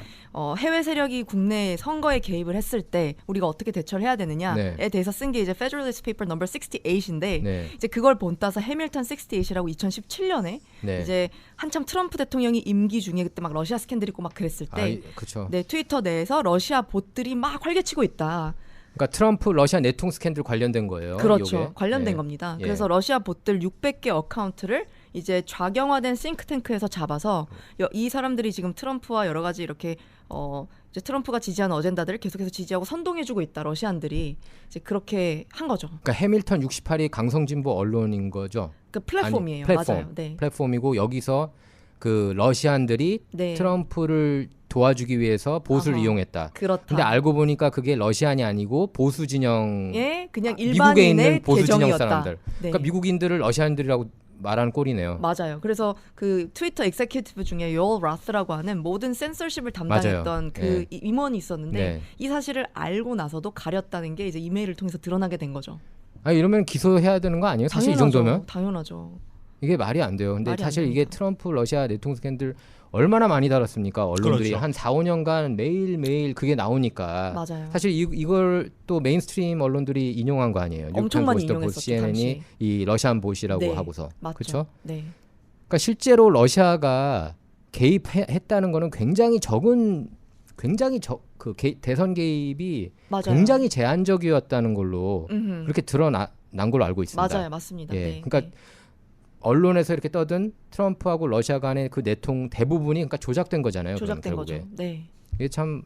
Speaker 2: 해외 세력이 국내 선거에 개입을 했을 때 우리가 어떻게 대처를 해야 되느냐에
Speaker 1: 네.
Speaker 2: 대해서 쓴 게 이제 페더럴리스트 페이퍼 넘버 68인데
Speaker 1: 네.
Speaker 2: 이제 그걸 본따서 해밀턴 68이라고 2017년에
Speaker 1: 네.
Speaker 2: 이제 한참 트럼프 대통령이 임기 중에 그때 막 러시아 스캔들 있고 막 그랬을 때
Speaker 1: 그렇죠.
Speaker 2: 네, 트위터 내에서 러시아 봇들이 막 활개치고 있다.
Speaker 1: 그러니까 트럼프 러시아 내통 스캔들 관련된 거예요.
Speaker 2: 그렇죠.
Speaker 1: 요게.
Speaker 2: 관련된
Speaker 1: 예.
Speaker 2: 겁니다.
Speaker 1: 예.
Speaker 2: 그래서 러시아 봇들 600개 어카운트를 이제 좌경화된 싱크탱크에서 잡아서 이 사람들이 지금 트럼프와 여러 가지 이렇게 이제 트럼프가 지지하는 어젠다들을 계속해서 지지하고 선동해주고 있다. 러시안들이 이제 그렇게 한 거죠.
Speaker 1: 그러니까 해밀턴 68이 강성진보 언론인 거죠.
Speaker 2: 그 플랫폼이에요.
Speaker 1: 아니, 플랫폼.
Speaker 2: 맞아요. 네.
Speaker 1: 플랫폼이고 여기서 그 러시안들이
Speaker 2: 네.
Speaker 1: 트럼프를 도와주기 위해서 봇을
Speaker 2: 아하.
Speaker 1: 이용했다.
Speaker 2: 그렇다.
Speaker 1: 근데 알고 보니까 그게 러시안이 아니고 보수 진영,
Speaker 2: 예, 그냥
Speaker 1: 미국에
Speaker 2: 일반인의
Speaker 1: 있는 보수 진영
Speaker 2: 계정이었다.
Speaker 1: 사람들.
Speaker 2: 네.
Speaker 1: 그러니까 미국인들을 러시안들이라고 말하는 꼴이네요.
Speaker 2: 맞아요. 그래서 그 트위터 엑세큐티브 중에 요얼 라스라고 하는 모든 센서십을 담당했던
Speaker 1: 맞아요.
Speaker 2: 그
Speaker 1: 네.
Speaker 2: 임원이 있었는데
Speaker 1: 네.
Speaker 2: 이 사실을 알고 나서도 가렸다는 게 이제 이메일을 통해서 드러나게 된 거죠.
Speaker 1: 아니 이러면 기소해야 되는 거 아니에요? 사실 이 정도면
Speaker 2: 당연하죠.
Speaker 1: 이게 말이 안 돼요. 근데
Speaker 2: 말이 안
Speaker 1: 사실 이게
Speaker 2: 됩니다.
Speaker 1: 트럼프 러시아 내통 스캔들 얼마나 많이 다뤘습니까? 언론들이
Speaker 3: 그렇죠.
Speaker 1: 한 4, 5년간 매일매일 그게 나오니까
Speaker 2: 맞아요.
Speaker 1: 사실 이걸 또 메인스트림 언론들이 인용한 거 아니에요.
Speaker 2: 엄청 많이
Speaker 1: 뉴욕타임스,
Speaker 2: 인용했었죠,
Speaker 1: CNN이
Speaker 2: 당시.
Speaker 1: 이 러시안 봇이라고
Speaker 2: 네,
Speaker 1: 하고서
Speaker 2: 맞죠.
Speaker 1: 그렇죠?
Speaker 2: 네.
Speaker 1: 그러니까 실제로 러시아가 개입했다는 거는 굉장히 대선 개입이
Speaker 2: 맞아요.
Speaker 1: 굉장히 제한적이었다는 걸로
Speaker 2: 음흠.
Speaker 1: 그렇게 드러난 걸로 알고 있습니다.
Speaker 2: 맞아요, 맞습니다.
Speaker 1: 예,
Speaker 2: 네.
Speaker 1: 그러니까 언론에서 이렇게 떠든 트럼프하고 러시아 간의 그 내통 대부분이 그러니까 조작된 거잖아요.
Speaker 2: 조작된
Speaker 1: 그럼 결국에.
Speaker 2: 거죠. 네.
Speaker 1: 이게 참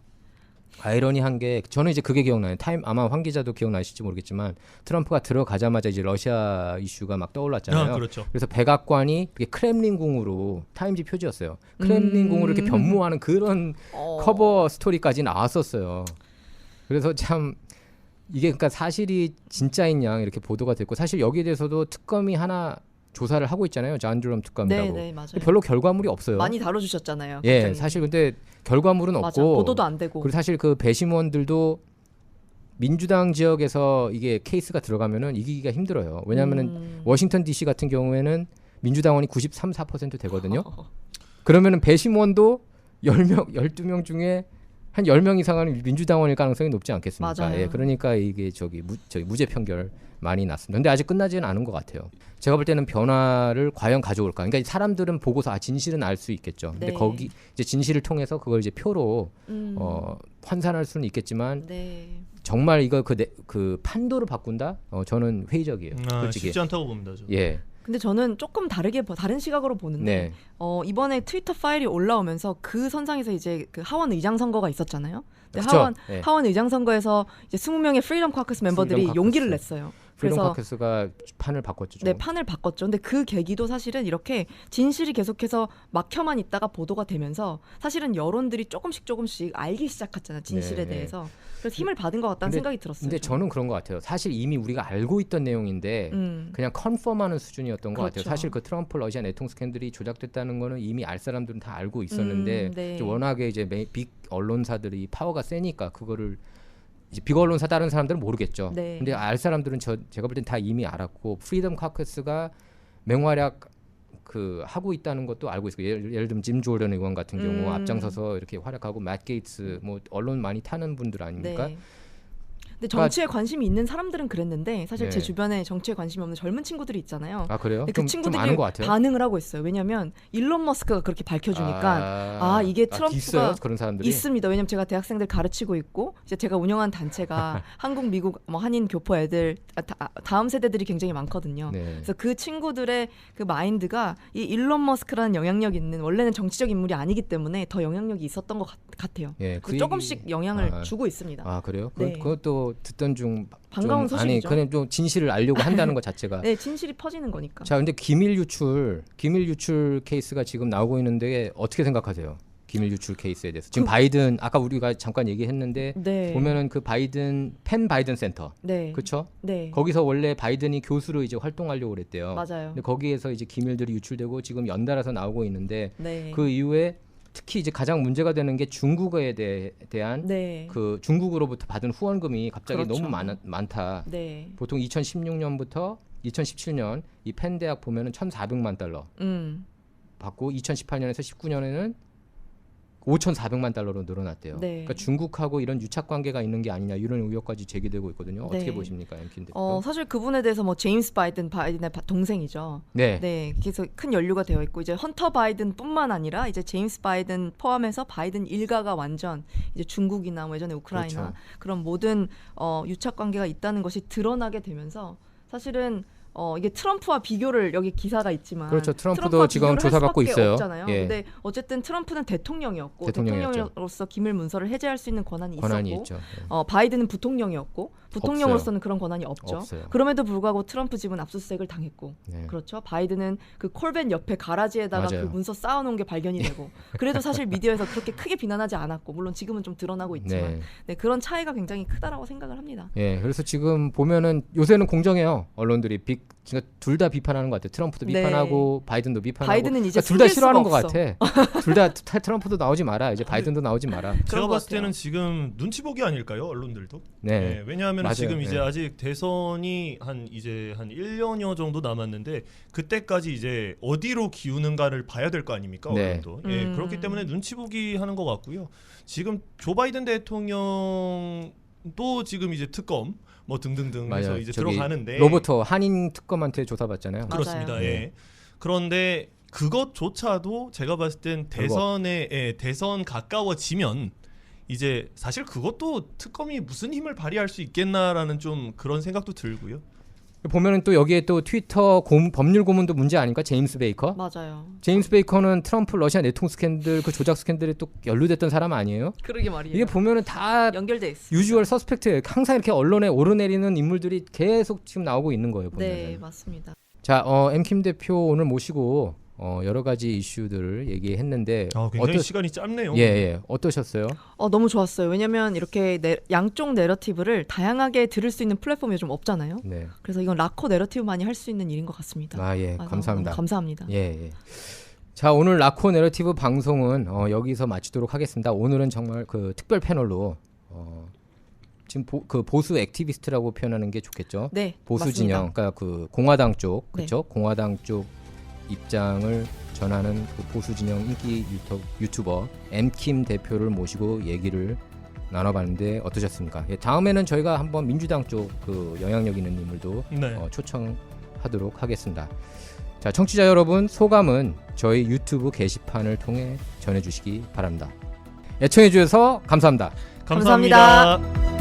Speaker 1: 아이러니한 게 저는 이제 그게 기억나요. 아마 황 기자도 기억나실지 모르겠지만 트럼프가 들어가자마자 이제 러시아 이슈가 막 떠올랐잖아요.
Speaker 3: 그렇죠.
Speaker 1: 그래서 백악관이 이렇게 크렘린궁으로 타임지 표지였어요. 크렘린궁으로 이렇게 변모하는 그런 커버 스토리까지 나왔었어요. 그래서 참 이게 그러니까 사실이 진짜인 양 이렇게 보도가 됐고 사실 여기에 대해서도 특검이 하나 조사를 하고 있잖아요. 존 드럼 특검이라고.
Speaker 2: 네, 맞아요.
Speaker 1: 별로 결과물이 없어요.
Speaker 2: 많이 다뤄주셨잖아요.
Speaker 1: 예,
Speaker 2: 갑자기.
Speaker 1: 사실 근데 결과물은
Speaker 2: 맞아.
Speaker 1: 없고
Speaker 2: 보도도 안 되고.
Speaker 1: 그리고 사실 그 배심원들도 민주당 지역에서 이게 케이스가 들어가면은 이기기가 힘들어요. 왜냐하면은 워싱턴 D.C. 같은 경우에는 민주당원이 93, 4% 되거든요. 그러면은 배심원도 10명, 12명 중에 한 10명 이상은 민주당원일 가능성이 높지 않겠습니까?
Speaker 2: 맞아요.
Speaker 1: 예, 그러니까 이게 무죄 판결 많이 났습니다. 근데 아직 끝나지는 않은 것 같아요. 제가 볼 때는 변화를 과연 가져올까? 그러니까 사람들은 보고서 진실은 알 수 있겠죠. 근데
Speaker 2: 네.
Speaker 1: 거기 이제 진실을 통해서 그걸 이제 표로 환산할 수는 있겠지만
Speaker 2: 네.
Speaker 1: 정말 이거 그 판도를 바꾼다? 저는 회의적이에요. 솔직히.
Speaker 3: 쉽지 않다고 봅니다. 저는.
Speaker 1: 예.
Speaker 2: 근데 저는 조금 다른 시각으로 보는데
Speaker 1: 네.
Speaker 2: 이번에 트위터 파일이 올라오면서 그 선상에서 이제 그 하원 의장 선거가 있었잖아요. 근데
Speaker 1: 그쵸? 네.
Speaker 2: 하원 의장 선거에서 이제 20명의 프리덤 카커스 멤버들이
Speaker 1: 프리덤
Speaker 2: 용기를
Speaker 1: 카커스.
Speaker 2: 냈어요.
Speaker 1: 프리덤
Speaker 2: 그래서
Speaker 1: 카커스가 판을 바꿨죠. 좀.
Speaker 2: 네, 판을 바꿨죠. 근데 그 계기도 사실은 이렇게 진실이 계속해서 막혀만 있다가 보도가 되면서 사실은 여론들이 조금씩 알기 시작했잖아요. 진실에
Speaker 1: 네,
Speaker 2: 대해서. 그래서 힘을 받은 것 같다는 생각이 들었어요.
Speaker 1: 근데 저는 그런 것 같아요. 사실 이미 우리가 알고 있던 내용인데 그냥 컨펌하는 수준이었던 것
Speaker 2: 그렇죠.
Speaker 1: 같아요. 사실 그 트럼프 러시아 내통 스캔들이 조작됐다는 거는 이미 알 사람들은 다 알고 있었는데
Speaker 2: 네.
Speaker 1: 이제 워낙에 이제 빅 언론사들이 파워가 세니까 그거를 이제 빅 언론사 다른 사람들은 모르겠죠.
Speaker 2: 네.
Speaker 1: 근데 알 사람들은 제가 볼 땐 다 이미 알았고 프리덤 카커스가 맹활약 하고 있다는 것도 알고 있고 예를 들면 짐 조던 의원 같은 경우 앞장서서 이렇게 활약하고 맷 게이츠 뭐 언론 많이 타는 분들 아닙니까?
Speaker 2: 네. 근데 정치에 관심이 있는 사람들은 그랬는데 사실 제
Speaker 1: 네.
Speaker 2: 주변에 정치에 관심이 없는 젊은 친구들이 있잖아요.
Speaker 1: 아 그래요?
Speaker 2: 근데
Speaker 1: 좀,
Speaker 2: 그
Speaker 1: 좀
Speaker 2: 친구들이
Speaker 1: 아는 것 같아요.
Speaker 2: 반응을 하고 있어요. 왜냐하면 일론 머스크가 그렇게 밝혀주니까 이게 트럼프가
Speaker 1: 있어요? 그런 사람들이
Speaker 2: 있습니다. 왜냐면 제가 대학생들 가르치고 있고 이제 제가 운영한 단체가 한국, 미국, 뭐 한인 교포 애들 다음 세대들이 굉장히 많거든요.
Speaker 1: 네.
Speaker 2: 그래서 그 친구들의 그 마인드가 이 일론 머스크라는 영향력 있는 원래는 정치적 인물이 아니기 때문에 더 영향력이 있었던 것 같아요.
Speaker 1: 예,
Speaker 2: 그 조금씩 영향을 주고 있습니다.
Speaker 1: 아 그래요?
Speaker 2: 네.
Speaker 1: 그것도 듣던 중
Speaker 2: 반가운
Speaker 1: 좀,
Speaker 2: 소식이죠.
Speaker 1: 아니 그냥 좀 진실을 알려고 한다는 것 자체가.
Speaker 2: 네, 진실이 퍼지는 거니까.
Speaker 1: 자, 근데 기밀 유출 케이스가 지금 나오고 있는데 어떻게 생각하세요? 기밀 유출 케이스에 대해서 지금 바이든 아까 우리가 잠깐 얘기했는데
Speaker 2: 네.
Speaker 1: 보면은 그 펜 바이든 센터,
Speaker 2: 네.
Speaker 1: 그렇죠?
Speaker 2: 네.
Speaker 1: 거기서 원래 바이든이 교수로 이제 활동하려고 그랬대요.
Speaker 2: 맞아요.
Speaker 1: 근데 거기에서 이제 기밀들이 유출되고 지금 연달아서 나오고 있는데
Speaker 2: 네.
Speaker 1: 그 이후에 특히 이제 가장 문제가 되는 게 중국에 대한
Speaker 2: 네.
Speaker 1: 그 중국으로부터 받은 후원금이 갑자기
Speaker 2: 그렇죠.
Speaker 1: 너무 많다.
Speaker 2: 네.
Speaker 1: 보통 2016년부터 2017년 이 펜 대학 보면은 1,400만 달러 받고 2018년에서 19년에는 5,400만 달러로 늘어났대요.
Speaker 2: 네.
Speaker 1: 그러니까 중국하고 이런 유착 관계가 있는 게 아니냐 이런 의혹까지 제기되고 있거든요. 어떻게
Speaker 2: 네.
Speaker 1: 보십니까, 엠킨 대표?
Speaker 2: 사실 그분에 대해서 뭐 제임스 바이든의 동생이죠.
Speaker 1: 네.
Speaker 2: 네, 그래서 큰 연루가 되어 있고 이제 헌터 바이든뿐만 아니라 이제 제임스 바이든 포함해서 바이든 일가가 완전 이제 중국이나 뭐 예전에 우크라이나
Speaker 1: 그렇죠.
Speaker 2: 그런 모든 유착 관계가 있다는 것이 드러나게 되면서 사실은 이게 트럼프와 비교를 여기 기사가 있지만
Speaker 1: 그렇죠. 트럼프도
Speaker 2: 트럼프와
Speaker 1: 지금
Speaker 2: 비교를 할
Speaker 1: 조사받고
Speaker 2: 수밖에
Speaker 1: 있어요.
Speaker 2: 없잖아요.
Speaker 1: 예.
Speaker 2: 근데 어쨌든 트럼프는 대통령이었고
Speaker 1: 대통령이었죠.
Speaker 2: 대통령으로서 기밀 문서를 해제할 수 있는 권한이 있었고
Speaker 1: 있죠. 예.
Speaker 2: 바이든은 부통령이었고 부통령으로서는 그런 권한이 없죠.
Speaker 1: 없어요.
Speaker 2: 그럼에도 불구하고 트럼프 집은 압수수색을 당했고
Speaker 1: 네.
Speaker 2: 그렇죠. 바이든은 그 콜벤 옆에 가라지에다가
Speaker 1: 맞아요.
Speaker 2: 그 문서 쌓아놓은 게 발견이 되고 그래도 사실 미디어에서 그렇게 크게 비난하지 않았고 물론 지금은 좀 드러나고 있지만
Speaker 1: 네.
Speaker 2: 네, 그런 차이가 굉장히 크다라고 생각을 합니다.
Speaker 1: 예, 그래서 지금 보면은 요새는 공정해요. 언론들이 그러니까 둘 다 비판하는 것 같아요. 트럼프도
Speaker 2: 네.
Speaker 1: 비판하고 바이든도 비판하고.
Speaker 2: 바이든은 이제
Speaker 1: 둘 다
Speaker 2: 숨길
Speaker 1: 싫어하는 것
Speaker 2: 수가
Speaker 1: 같아. 둘 다 트럼프도 나오지 마라. 이제 바이든도 나오지 마라.
Speaker 3: 제가
Speaker 2: 그런 것
Speaker 3: 봤을
Speaker 2: 같아요.
Speaker 3: 때는 지금 눈치 보기 아닐까요, 언론들도?
Speaker 1: 네.
Speaker 3: 네, 왜냐하면
Speaker 1: 맞아요.
Speaker 3: 지금 이제
Speaker 1: 네.
Speaker 3: 아직 대선이 한 1년여 정도 남았는데 그때까지 이제 어디로 기우는가를 봐야 될 거 아닙니까,
Speaker 1: 네.
Speaker 3: 언론도. 예, 그렇기 때문에 눈치 보기 하는 것 같고요. 지금 조 바이든 대통령도 지금 이제 특검 뭐 등등등 해서
Speaker 1: 맞아요.
Speaker 3: 이제
Speaker 1: 저기
Speaker 3: 들어가는데
Speaker 1: 로버트 한인 특검한테 조사받잖아요.
Speaker 3: 그렇습니다.
Speaker 2: 맞아요.
Speaker 3: 예. 그런데 그것조차도 제가 봤을 땐 대선 가까워지면 이제 사실 그것도 특검이 무슨 힘을 발휘할 수 있겠나라는 좀 그런 생각도 들고요.
Speaker 1: 보면은 또 여기에 또 트위터 법률 고문도 문제 아닙니까? 제임스 베이커.
Speaker 2: 맞아요.
Speaker 1: 제임스 베이커는 트럼프 러시아 내통 스캔들 그 조작 스캔들에 또 연루됐던 사람 아니에요?
Speaker 2: 그러게 말이에요.
Speaker 1: 이게 보면은 다
Speaker 2: 연결돼 있습니다.
Speaker 1: 유주얼 서스펙트예요. 항상 이렇게 언론에 오르내리는 인물들이 계속 지금 나오고 있는 거예요. 보면은.
Speaker 2: 네, 맞습니다.
Speaker 1: 자, 엠킴 대표 오늘 모시고 여러 가지 이슈들을 얘기했는데
Speaker 3: 굉장히 시간이 짧네요.
Speaker 1: 예, 어떠셨어요?
Speaker 2: 너무 좋았어요. 왜냐면 이렇게 양쪽 내러티브를 다양하게 들을 수 있는 플랫폼이 좀 없잖아요.
Speaker 1: 네.
Speaker 2: 그래서 이건 라코 내러티브만이 할 수 있는 일인 것 같습니다.
Speaker 1: 예, 감사합니다.
Speaker 2: 너무 감사합니다.
Speaker 1: 예. 자, 오늘 라코 내러티브 방송은 여기서 마치도록 하겠습니다. 오늘은 정말 그 특별 패널로 지금 보수 액티비스트라고 표현하는 게 좋겠죠?
Speaker 2: 네,
Speaker 1: 보수
Speaker 2: 맞습니다.
Speaker 1: 진영, 그러니까 그 공화당 쪽,
Speaker 2: 네.
Speaker 1: 그렇죠? 공화당 쪽 입장을 전하는 그 보수 진영 인기 유튜버 엠킴 대표를 모시고 얘기를 나눠봤는데 어떠셨습니까? 예, 다음에는 저희가 한번 민주당 쪽 그 영향력 있는 인물도
Speaker 3: 네.
Speaker 1: 초청하도록 하겠습니다. 자, 청취자 여러분 소감은 저희 유튜브 게시판을 통해 전해주시기 바랍니다. 애청해 주셔서 감사합니다.
Speaker 3: 감사합니다.